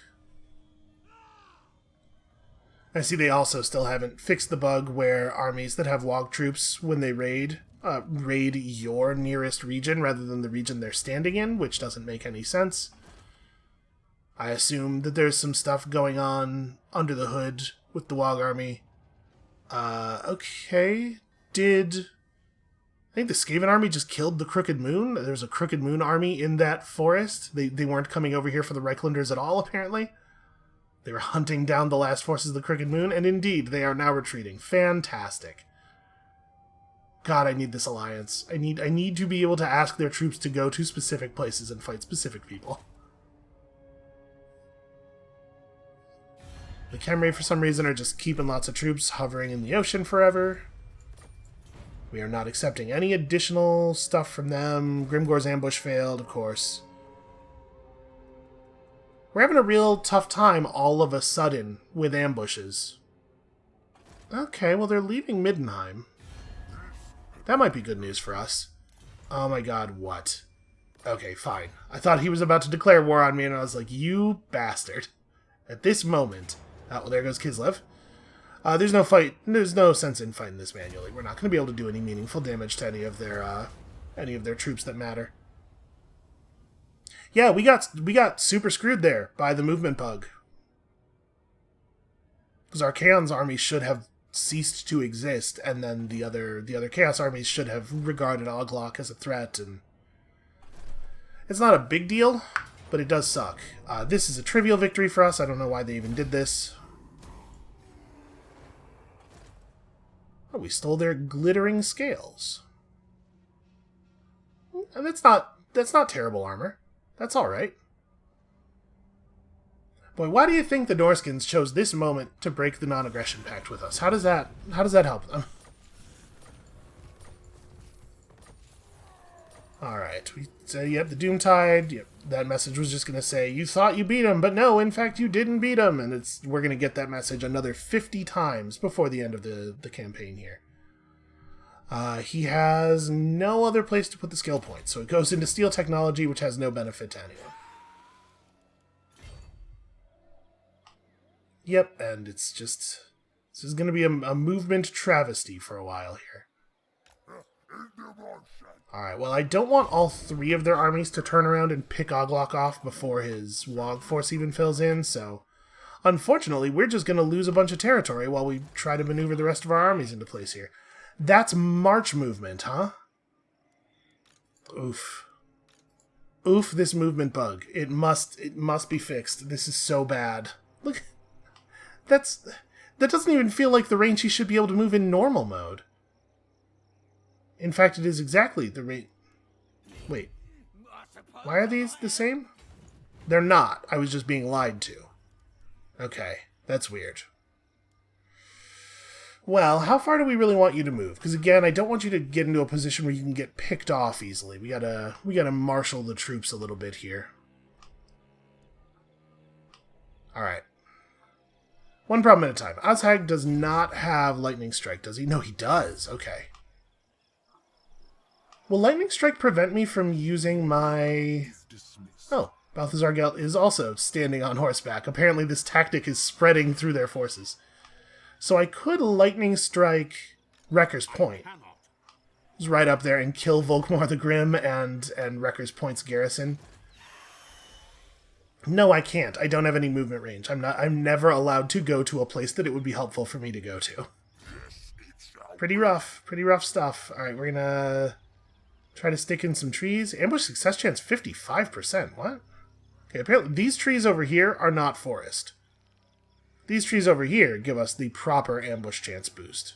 I see they also still haven't fixed the bug where armies that have Wog troops, when they raid your nearest region rather than the region they're standing in, which doesn't make any sense. I assume that there's some stuff going on under the hood with the Wog army. Okay. I think the Skaven army just killed the Crooked Moon. There's a Crooked Moon army in that forest. They weren't coming over here for the Reichlanders at all, apparently. They were hunting down the last forces of the Crooked Moon, and indeed, they are now retreating. Fantastic. God, I need this alliance. I need to be able to ask their troops to go to specific places and fight specific people. The Khemri, for some reason, are just keeping lots of troops hovering in the ocean forever. We are not accepting any additional stuff from them. Grimgor's ambush failed, of course. We're having a real tough time all of a sudden with ambushes. Okay, well, they're leaving Middenheim. That might be good news for us. Oh my god, what? Okay, fine. I thought he was about to declare war on me, and I was like, you bastard. At this moment... Oh, well, there goes Kislev. There's no fight. There's no sense in fighting this manually. We're not going to be able to do any meaningful damage to any of their troops that matter. Yeah, we got super screwed there by the movement bug. Because Archaon's army should have ceased to exist, and then the other Chaos armies should have regarded Oglok as a threat. And it's not a big deal, but it does suck. This is a trivial victory for us. I don't know why they even did this. Oh, we stole their glittering scales. That's not terrible armor. That's alright. Boy, why do you think the Norskins chose this moment to break the non-aggression pact with us? How does that help them? Alright, we say, yep, the Doomtide, yep, that message was just going to say, you thought you beat him, but no, in fact, you didn't beat him, and we're going to get that message another 50 times before the end of the campaign here. He has no other place to put the skill points, so it goes into steel technology, which has no benefit to anyone. Yep, and it's just... This is going to be a movement travesty for a while here. Alright, well, I don't want all 3 of their armies to turn around and pick Oglok off before his Wog force even fills in, so... Unfortunately, we're just going to lose a bunch of territory while we try to maneuver the rest of our armies into place here. That's march movement, huh? Oof. Oof, this movement bug. It must be fixed. This is so bad. Look... That doesn't even feel like the range he should be able to move in normal mode. In fact, it is exactly the range... Wait. Why are these the same? They're not. I was just being lied to. Okay. That's weird. Well, how far do we really want you to move? Because again, I don't want you to get into a position where you can get picked off easily. We gotta marshal the troops a little bit here. Alright. One problem at a time. Azhag does not have Lightning Strike, does he? No, he does. Okay. Will Lightning Strike prevent me from using my... Oh, Balthazar Gelt is also standing on horseback. Apparently this tactic is spreading through their forces. So I could Lightning Strike Wrecker's Point. Just right up there and kill Volkmar the Grim and Wrecker's Point's garrison. No, I can't. I don't have any movement range. I'm never allowed to go to a place that it would be helpful for me to go to. Pretty rough stuff. Alright, we're gonna try to stick in some trees. Ambush success chance 55%. What? Okay, apparently these trees over here are not forest. These trees over here give us the proper ambush chance boost.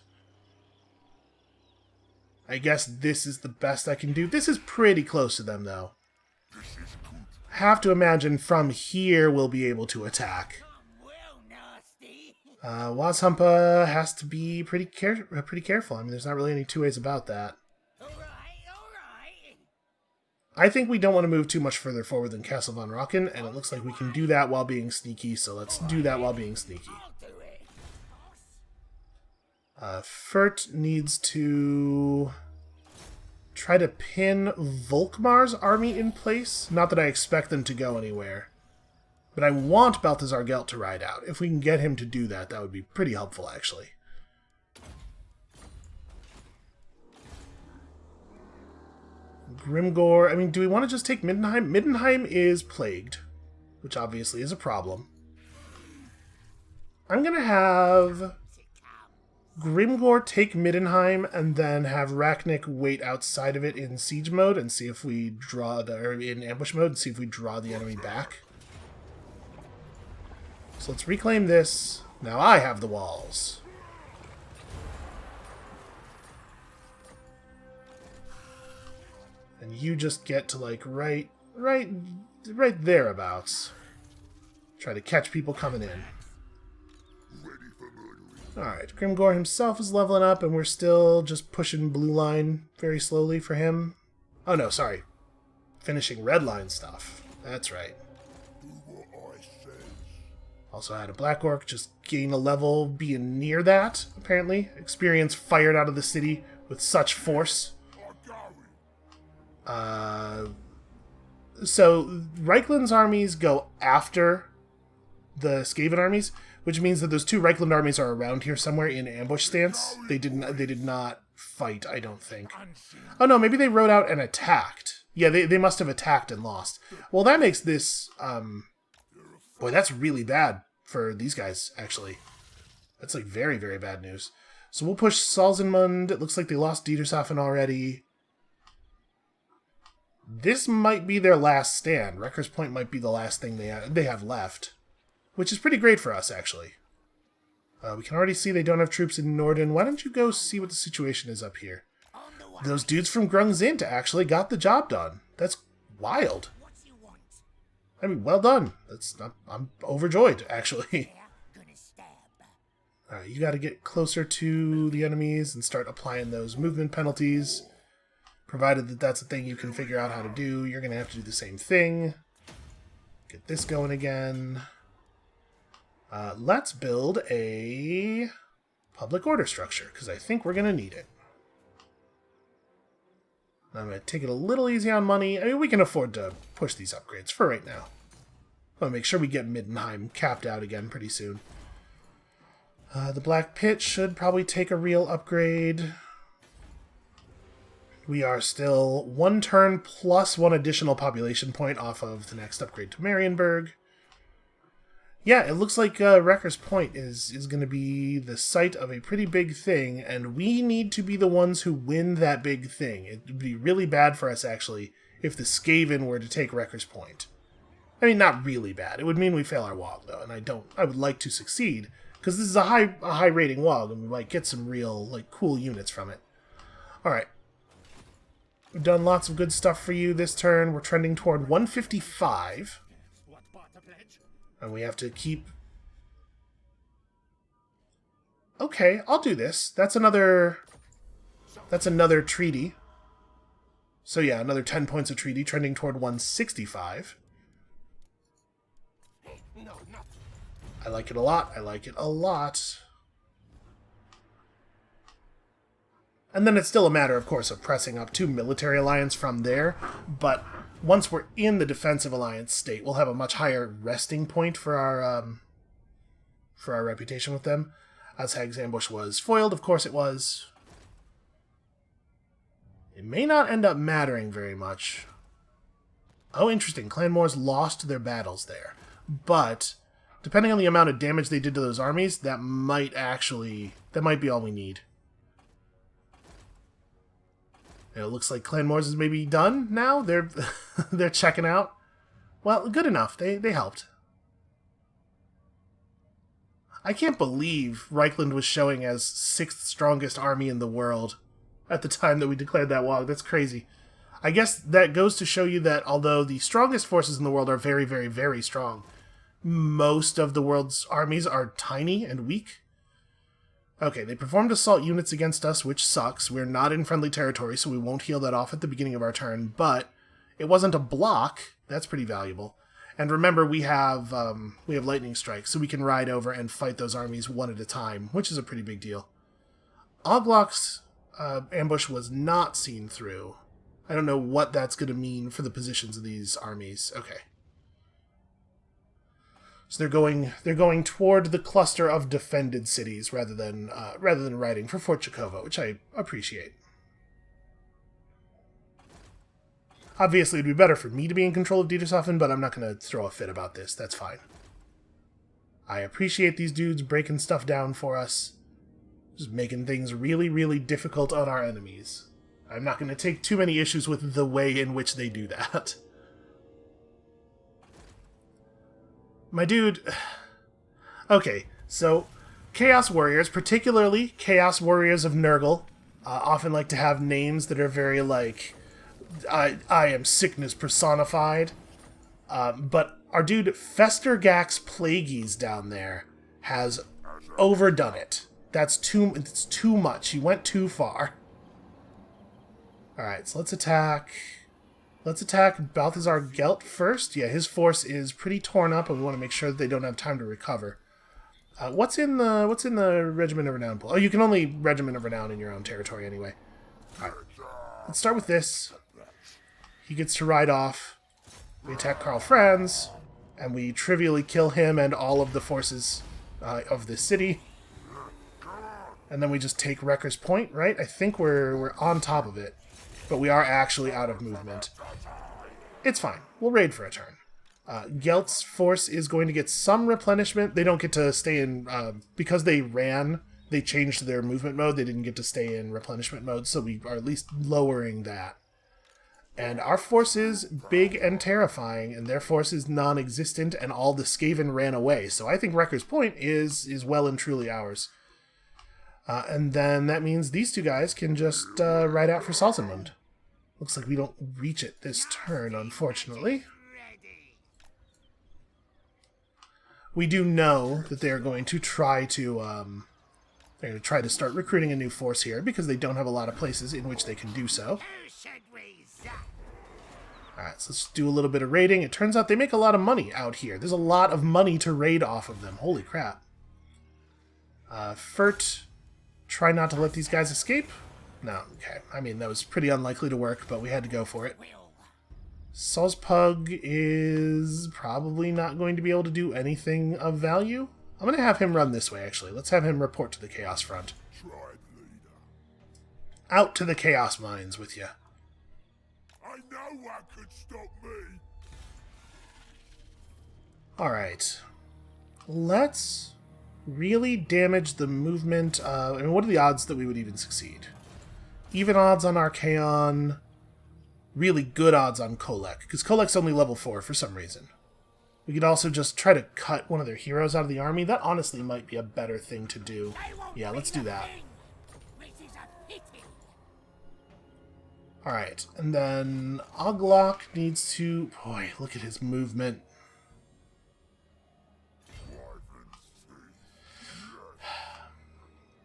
I guess this is the best I can do. This is pretty close to them, though. Have to imagine from here we'll be able to attack. Wazhumpa has to be pretty careful. I mean, there's not really any two ways about that. I think we don't want to move too much further forward than Castle von Rocken, and it looks like we can do that while being sneaky, so let's do that while being sneaky. Furt needs to try to pin Volkmar's army in place. Not that I expect them to go anywhere. But I want Balthazar Gelt to ride out. If we can get him to do that, that would be pretty helpful, actually. Grimgor, I mean, do we want to just take Middenheim? Middenheim is plagued, which obviously is a problem. I'm going to have Grimgor take Middenheim and then have Rachnik wait outside of it in siege mode and see if we draw or in ambush mode and see if we draw the enemy back. So let's reclaim this. Now I have the walls. And you just get to like right thereabouts. Try to catch people coming in. Alright, Grimgor himself is leveling up, and we're still just pushing blue line very slowly for him. Oh no, sorry. Finishing red line stuff. That's right. Also had a Black Orc just gain a level being near that, apparently. Experience fired out of the city with such force. So Reichland's armies go after the Skaven armies, which means that those two Reichland armies are around here somewhere in ambush stance. They did not fight, I don't think. Oh no, maybe they rode out and attacked. Yeah, they must have attacked and lost. Well, that makes this boy, that's really bad for these guys, actually. That's like very, very bad news. So we'll push Salzenmund. It looks like they lost Dietershafen already. This might be their last stand. Wrecker's Point might be the last thing they have left. Which is pretty great for us, actually. We can already see they don't have troops in Norden. Why don't you go see what the situation is up here? On the way. Those dudes from Grungzint actually got the job done. That's wild. What you want? I mean, well done. I'm overjoyed, actually. There, gonna stab. Alright, you got to get closer to the enemies and start applying those movement penalties. Provided that that's a thing you can figure out how to do, you're going to have to do the same thing. Get this going again. Let's build a public order structure, because I think we're going to need it. I'm going to take it a little easy on money. I mean, we can afford to push these upgrades for right now. I want to make sure we get Middenheim capped out again pretty soon. The Black Pit should probably take a real upgrade. We are still 1 turn plus 1 additional population point off of the next upgrade to Marienburg. Yeah, it looks like Wrecker's Point is going to be the site of a pretty big thing, and we need to be the ones who win that big thing. It would be really bad for us, actually, if the Skaven were to take Wrecker's Point. I mean, not really bad. It would mean we fail our WoG, though, and I would like to succeed, because this is a high rating WoG, and we might get some real, like, cool units from it. Alright. We've done lots of good stuff for you this turn. We're trending toward 155. And we have to keep... Okay, I'll do this. That's another treaty. So yeah, another 10 points of treaty, trending toward 165. I like it a lot. I like it a lot. And then it's still a matter, of course, of pressing up to military alliance from there. But once we're in the defensive alliance state, we'll have a much higher resting point for our reputation with them. Azhag's ambush was foiled, of course it was. It may not end up mattering very much. Oh, interesting. Clan Moors lost their battles there. But depending on the amount of damage they did to those armies, that might be all we need. It looks like Clan Moors is maybe done now. They're checking out. Well, good enough. They helped. I can't believe Reichland was showing as 6th strongest army in the world at the time that we declared that WoG. That's crazy. I guess that goes to show you that although the strongest forces in the world are very, very, very strong, most of the world's armies are tiny and weak. Okay, they performed assault units against us, which sucks. We're not in friendly territory, so we won't heal that off at the beginning of our turn, but it wasn't a block. That's pretty valuable. And remember, we have lightning strikes, so we can ride over and fight those armies one at a time, which is a pretty big deal. Oglok's ambush was not seen through. I don't know what that's going to mean for the positions of these armies. Okay. So they're going toward the cluster of defended cities rather than riding for Fort Chekova, which I appreciate. Obviously, it'd be better for me to be in control of Dietershofen, but I'm not going to throw a fit about this. That's fine. I appreciate these dudes breaking stuff down for us, just making things really, really difficult on our enemies. I'm not going to take too many issues with the way in which they do that. My dude... Okay, so Chaos Warriors, particularly Chaos Warriors of Nurgle, often like to have names that are very like, I am sickness personified. But our dude Festergax Plagueys down there has overdone it. It's too much. He went too far. Alright, so let's attack... Let's attack Balthazar Gelt first. Yeah, his force is pretty torn up, and we want to make sure that they don't have time to recover. What's in the Regiment of Renown pool? Oh, you can only Regiment of Renown in your own territory anyway. All right. Let's start with this. He gets to ride off. We attack Karl Franz, and we trivially kill him and all of the forces of this city. And then we just take Wrecker's Point, right? I think we're on top of it. But we are actually out of movement. It's fine. We'll raid for a turn. Gelt's force is going to get some replenishment. They don't get to stay in... because they ran, they changed their movement mode. They didn't get to stay in replenishment mode, so we are at least lowering that. And our force is big and terrifying, and their force is non-existent, and all the Skaven ran away. So I think Wrecker's Point is well and truly ours. And then that means these two guys can just ride out for Salzenmund. Looks like we don't reach it this turn, unfortunately. We do know that they're going to try to start recruiting a new force here because they don't have a lot of places in which they can do so. Alright, so let's do a little bit of raiding. It turns out they make a lot of money out here. There's a lot of money to raid off of them. Holy crap. Fert, try not to let these guys escape? No, okay. I mean, that was pretty unlikely to work, but we had to go for it. Salzpug is probably not going to be able to do anything of value. I'm going to have him run this way, actually. Let's have him report to the Chaos Front. Out to the Chaos Mines with you. I know what could stop me. Alright. Let's really damage the movement. I mean, what are the odds that we would even succeed? Even odds on Archaon. Really good odds on Kolek, because Kolek's only level 4 for some reason. We could also just try to cut one of their heroes out of the army. That honestly might be a better thing to do. Yeah, let's do that. Alright, and then Oglok needs to... Boy, look at his movement.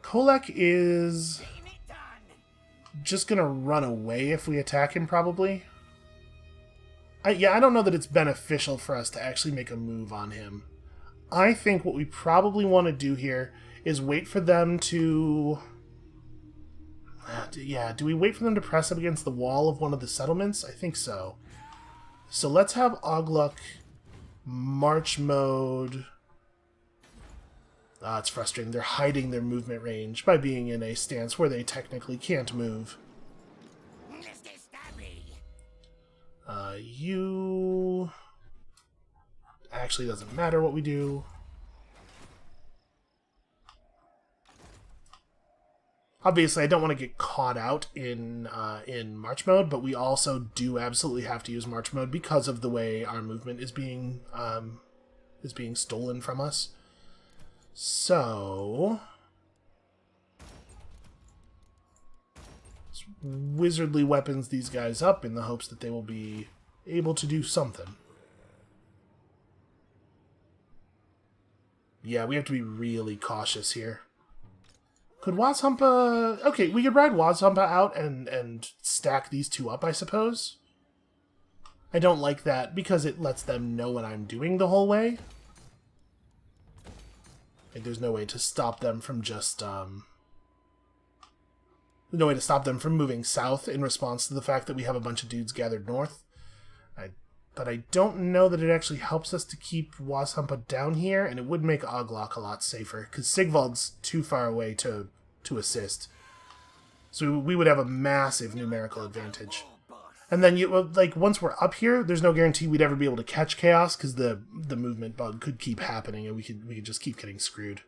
Kolek is just going to run away if we attack him, probably. I don't know that it's beneficial for us to actually make a move on him. I think what we probably want to do here is wait for them to... do we wait for them to press up against the wall of one of the settlements? I think so. So let's have Oglok march mode. It's frustrating. They're hiding their movement range by being in a stance where they technically can't move. You... Actually, doesn't matter what we do. Obviously, I don't want to get caught out in March mode, but we also do absolutely have to use March mode because of the way our movement is being stolen from us. So, let's wizardly weapons these guys up in the hopes that they will be able to do something. Yeah, we have to be really cautious here. Could Wazhumpa... Okay, we could ride Wazhumpa out and stack these two up, I suppose. I don't like that because it lets them know what I'm doing the whole way. Like, there's no way to stop them from just, no way to stop them from moving south in response to the fact that we have a bunch of dudes gathered north. But I don't know that it actually helps us to keep Wazhumpa down here, and it would make Oglok a lot safer, because Sigvald's too far away to assist. So we would have a massive numerical advantage. And then, once we're up here, there's no guarantee we'd ever be able to catch Chaos, because the movement bug could keep happening, and we could just keep getting screwed.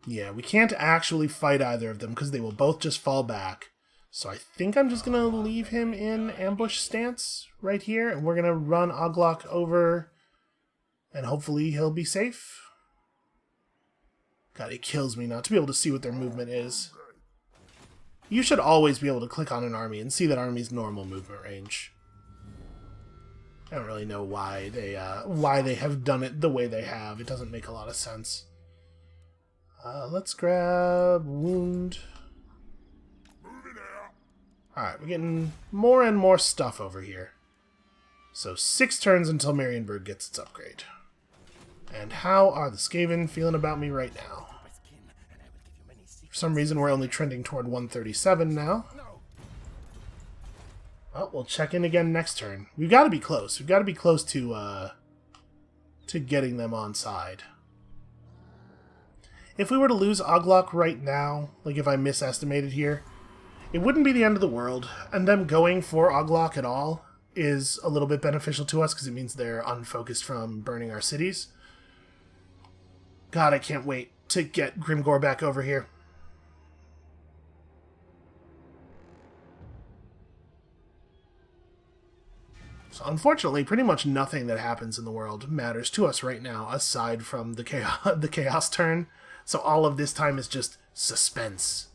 Yeah, we can't actually fight either of them, because they will both just fall back. So I think I'm just going to leave him in ambush stance right here, and we're going to run Oglok over, and hopefully he'll be safe. God, it kills me not to be able to see what their movement is. You should always be able to click on an army and see that army's normal movement range. I don't really know why they have done it the way they have. It doesn't make a lot of sense. Let's grab wound. Alright, we're getting more and more stuff over here. So 6 turns until Marienburg gets its upgrade. And how are the Skaven feeling about me right now? For some reason, we're only trending toward 137 now. Well, we'll check in again next turn. We've got to be close. We've got to be close to getting them on side. If we were to lose Oglok right now, like if I misestimated here, it wouldn't be the end of the world, and them going for Oglok at all is a little bit beneficial to us because it means they're unfocused from burning our cities. God, I can't wait to get Grimgor back over here. So unfortunately, pretty much nothing that happens in the world matters to us right now, aside from the chaos turn. So all of this time is just suspense.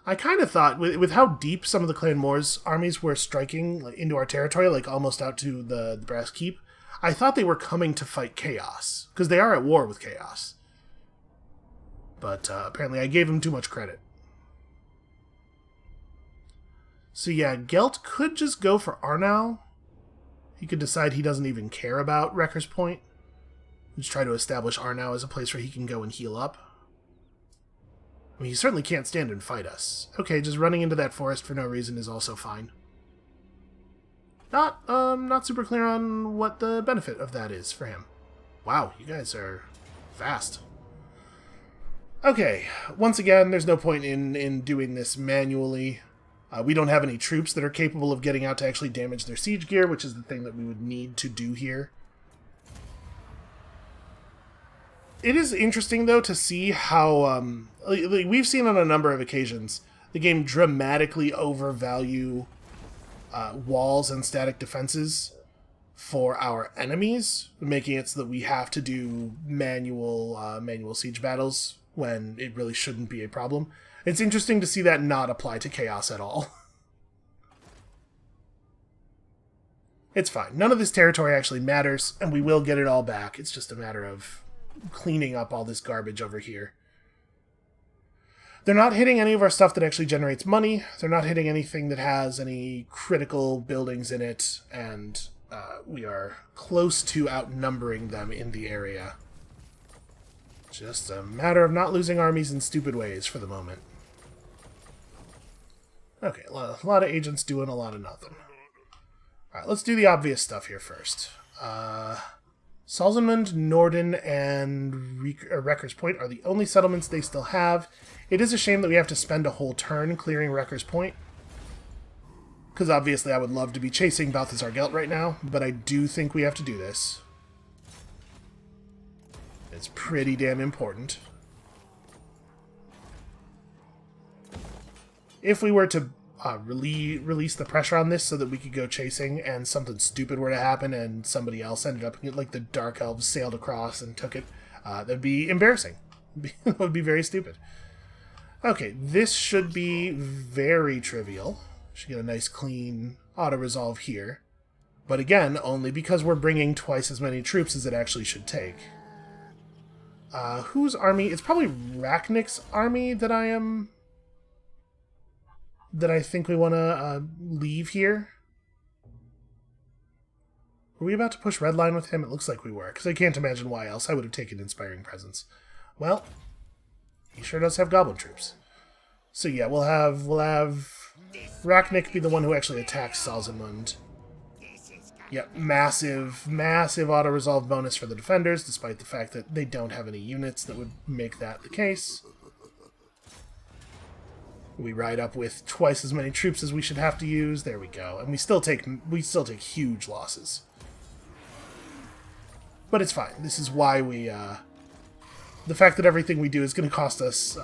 I kind of thought, with how deep some of the Clan Moor's armies were striking into our territory, like almost out to the Brass Keep, I thought they were coming to fight Chaos, because they are at war with Chaos. But apparently I gave them too much credit. So yeah, Gelt could just go for Arnau. He could decide he doesn't even care about Wrecker's Point. Just try to establish Arnau as a place where he can go and heal up. I mean, he certainly can't stand and fight us. Okay, just running into that forest for no reason is also fine. Not super clear on what the benefit of that is for him. Wow, you guys are fast. Okay, once again, there's no point in doing this manually. We don't have any troops that are capable of getting out to actually damage their siege gear, which is the thing that we would need to do here. It is interesting, though, to see how, we've seen on a number of occasions, the game dramatically overvalue walls and static defenses for our enemies, making it so that we have to do manual siege battles when it really shouldn't be a problem. It's interesting to see that not apply to Chaos at all. It's fine. None of this territory actually matters, and we will get it all back. It's just a matter of cleaning up all this garbage over here. They're not hitting any of our stuff that actually generates money. They're not hitting anything that has any critical buildings in it, and we are close to outnumbering them in the area. Just a matter of not losing armies in stupid ways for the moment. Okay, a lot of agents doing a lot of nothing. Alright, let's do the obvious stuff here first. Salzamund, Norden, and Wrecker's Point are the only settlements they still have. It is a shame that we have to spend a whole turn clearing Wrecker's Point. Because obviously I would love to be chasing Balthazar Gelt right now, but I do think we have to do this. It's pretty damn important. If we were to release the pressure on this so that we could go chasing and something stupid were to happen and somebody else ended up, like the Dark Elves sailed across and took it, that'd be embarrassing. That would be very stupid. Okay, this should be very trivial. Should get a nice clean auto-resolve here. But again, only because we're bringing twice as many troops as it actually should take. Whose army? It's probably Rachnik's army that I think we want to leave here. Were we about to push Redline with him? It looks like we were, because I can't imagine why else I would have taken Inspiring Presence. Well, he sure does have Goblin troops. So yeah, we'll have Rachnik be the one who actually attacks Salzamund. Yep, massive auto-resolve bonus for the defenders, despite the fact that they don't have any units that would make that the case. We ride up with twice as many troops as we should have to use. There we go. And we still take huge losses. But it's fine. This is why we the fact that everything we do is going to cost us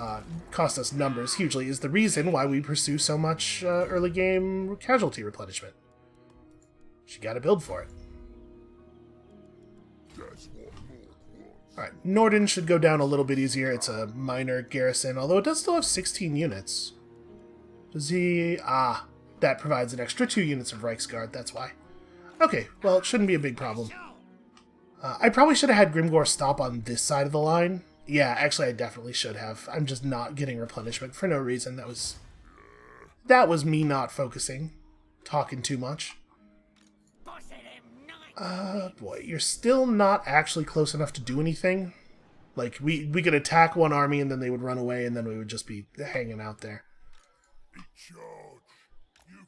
numbers hugely is the reason why we pursue so much early game casualty replenishment. You got to build for it. Alright, Norden should go down a little bit easier. It's a minor garrison, although it does still have 16 units. Does he... Ah, that provides an extra 2 units of Reichsguard, that's why. Okay, well, it shouldn't be a big problem. I probably should have had Grimgor stop on this side of the line. Yeah, actually, I definitely should have. I'm just not getting replenishment for no reason. That was me not focusing. Talking too much. Boy, you're still not actually close enough to do anything. Like, we could attack one army and then they would run away and then we would just be hanging out there. You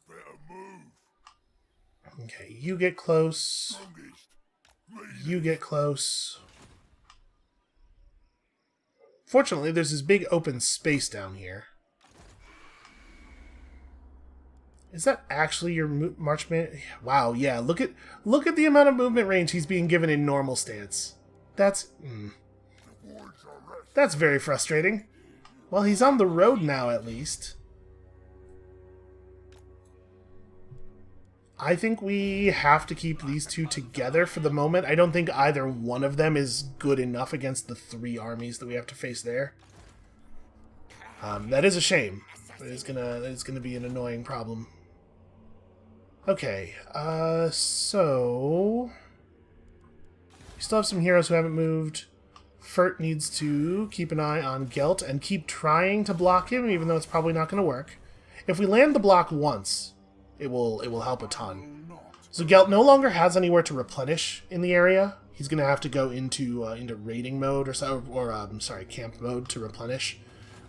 better move. Okay, you get close. You get close. Fortunately, there's this big open space down here. Is that actually your marchman? Wow, yeah. Look at the amount of movement range he's being given in normal stance. That's very frustrating. Well, he's on the road now, at least. I think we have to keep these two together for the moment. I don't think either one of them is good enough against the 3 armies that we have to face there. That is a shame. It is gonna be an annoying problem. Okay, so... we still have some heroes who haven't moved. Fert needs to keep an eye on Gelt and keep trying to block him, even though it's probably not going to work. If we land the block once, it will help a ton. So Gelt no longer has anywhere to replenish in the area. He's going to have to go into raiding mode or camp mode to replenish,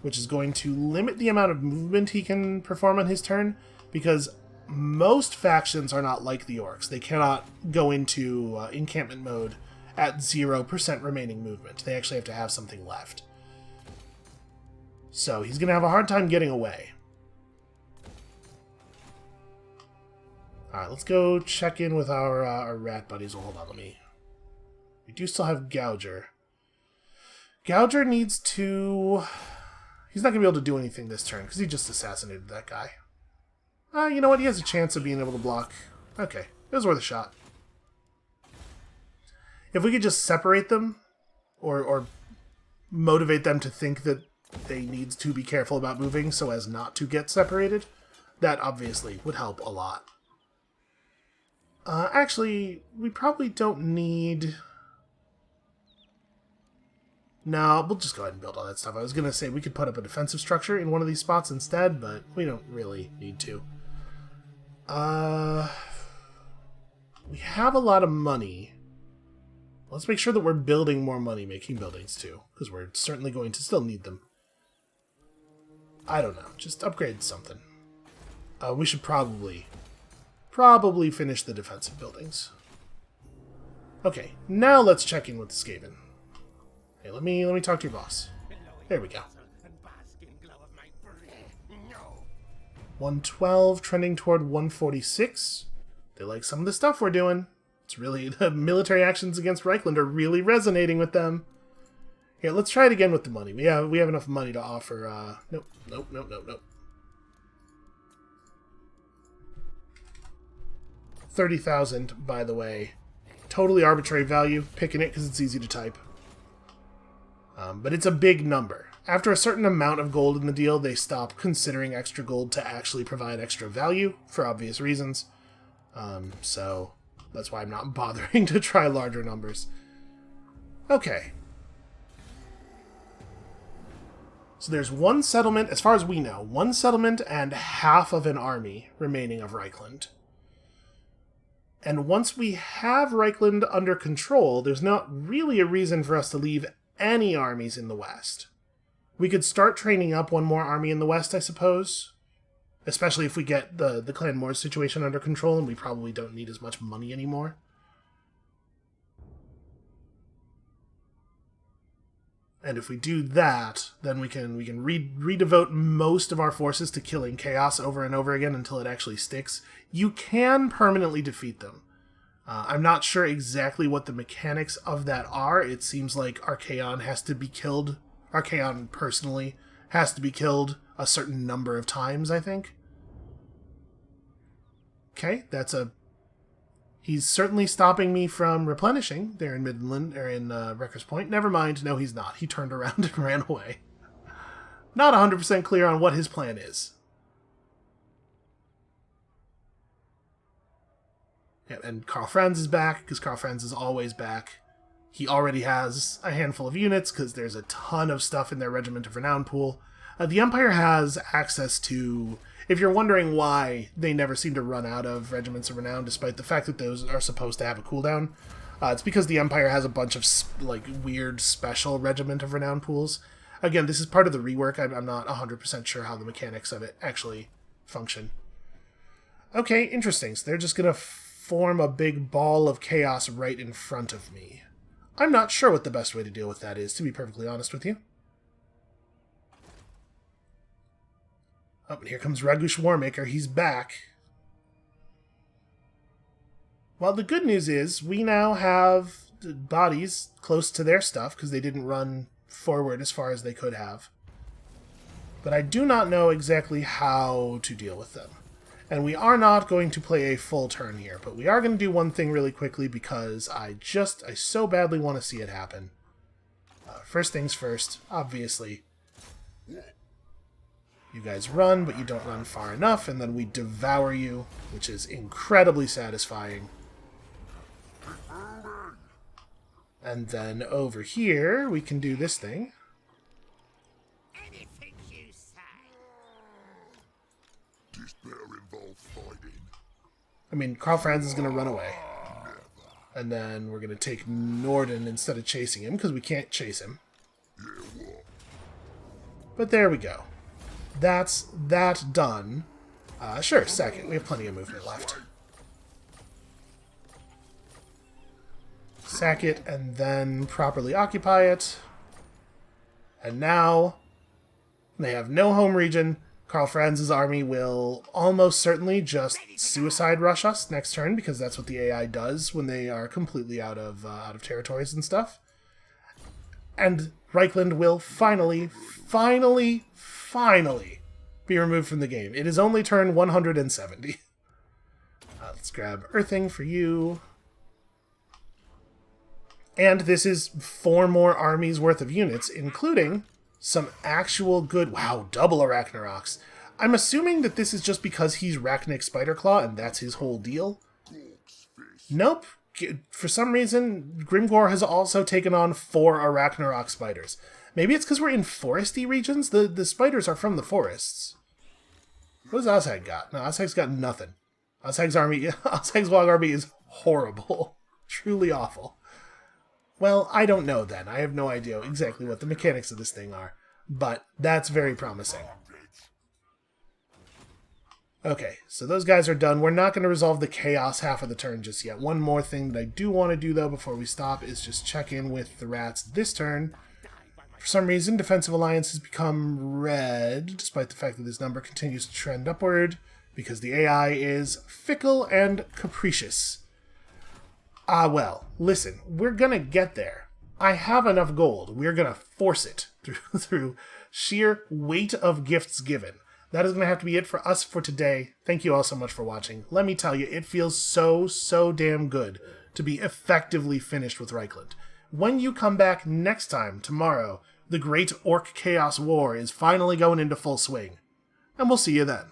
which is going to limit the amount of movement he can perform on his turn, because most factions are not like the Orcs. They cannot go into encampment mode at 0% remaining movement. They actually have to have something left. So he's going to have a hard time getting away. Alright, let's go check in with our rat buddies. Well, hold on, we do still have Gouger. Gouger needs to... he's not going to be able to do anything this turn, because he just assassinated that guy. You know what? He has a chance of being able to block. Okay, it was worth a shot. If we could just separate them, or motivate them to think that they need to be careful about moving so as not to get separated, that obviously would help a lot. Actually, we probably don't need... no, we'll just go ahead and build all that stuff. I was going to say we could put up a defensive structure in one of these spots instead, but we don't really need to. We have a lot of money. Let's make sure that we're building more money-making buildings, too, because we're certainly going to still need them. I don't know. Just upgrade something. We should probably finish the defensive buildings. Okay, now let's check in with the Skaven. Hey, let me talk to your boss. There we go. 112, trending toward 146. They like some of the stuff we're doing. It's really, the military actions against Reichland are really resonating with them. Here, let's try it again with the money. We have enough money to offer, nope. 30,000, by the way. Totally arbitrary value, picking it because it's easy to type. But it's a big number. After a certain amount of gold in the deal, they stop considering extra gold to actually provide extra value, for obvious reasons. So that's why I'm not bothering to try larger numbers. Okay. So there's one settlement, as far as we know, one settlement and half of an army remaining of Reichland. And once we have Reichland under control, there's not really a reason for us to leave any armies in the west. We could start training up one more army in the west, I suppose. Especially if we get the Clan Moors situation under control, and we probably don't need as much money anymore. And if we do that, then we can redevote most of our forces to killing chaos over and over again until it actually sticks. You can permanently defeat them. I'm not sure exactly what the mechanics of that are. It seems like Archaon has to be killed. Archaon, personally, has to be killed a certain number of times, I think. Okay, he's certainly stopping me from replenishing there in Midland, or in Wrecker's Point. Never mind, no he's not. He turned around and ran away. Not 100% clear on what his plan is. Yeah, and Karl Franz is back, because Karl Franz is always back. He already has a handful of units, because there's a ton of stuff in their Regiment of Renown pool. The Empire has access to... If you're wondering why they never seem to run out of Regiments of Renown, despite the fact that those are supposed to have a cooldown, it's because the Empire has a bunch of weird special Regiment of Renown pools. Again, this is part of the rework. I'm not 100% sure how the mechanics of it actually function. Okay, interesting. So they're just going to form a big ball of chaos right in front of me. I'm not sure what the best way to deal with that is, to be perfectly honest with you. Oh, and here comes Ragush Warmaker. He's back. Well, the good news is we now have bodies close to their stuff because they didn't run forward as far as they could have. But I do not know exactly how to deal with them. And we are not going to play a full turn here, but we are going to do one thing really quickly because I so badly want to see it happen. First things first, obviously. You guys run, but you don't run far enough, and then we devour you, which is incredibly satisfying. And then over here, we can do this thing. Anything you say. This better involve fighting. I mean, Karl Franz is going to run away. And then we're going to take Norden instead of chasing him, because we can't chase him. But there we go. That's that done. Sure, sack it. We have plenty of movement left. Sack it, and then properly occupy it. And now, they have no home region. Karl Franz's army will almost certainly just suicide rush us next turn, because that's what the AI does when they are completely out of territories and stuff. And Reichland will finally be removed from the game. It is only turn 170. Let's grab Earthing for you. And this is 4 more armies worth of units, including some actual good... Wow, double Arachnaroks. I'm assuming that this is just because he's Rachnic Spiderclaw and that's his whole deal. Nope. For some reason, Grimgor has also taken on 4 Arachnarok spiders. Maybe it's because we're in foresty regions? The spiders are from the forests. What does Ozhag got? No, Ozhag's got nothing. Ozhag's Wog army is horrible. Truly awful. Well, I don't know then. I have no idea exactly what the mechanics of this thing are. But that's very promising. Okay, so those guys are done. We're not going to resolve the chaos half of the turn just yet. One more thing that I do want to do, though, before we stop is just check in with the rats this turn. For some reason, Defensive Alliance has become red, despite the fact that this number continues to trend upward, because the AI is fickle and capricious. Ah, well, listen, we're going to get there. I have enough gold. We're going to force it through sheer weight of gifts given. That is going to have to be it for us for today. Thank you all so much for watching. Let me tell you, it feels so damn good to be effectively finished with Reichland. When you come back next time, tomorrow, the Great Orc Chaos War is finally going into full swing. And we'll see you then.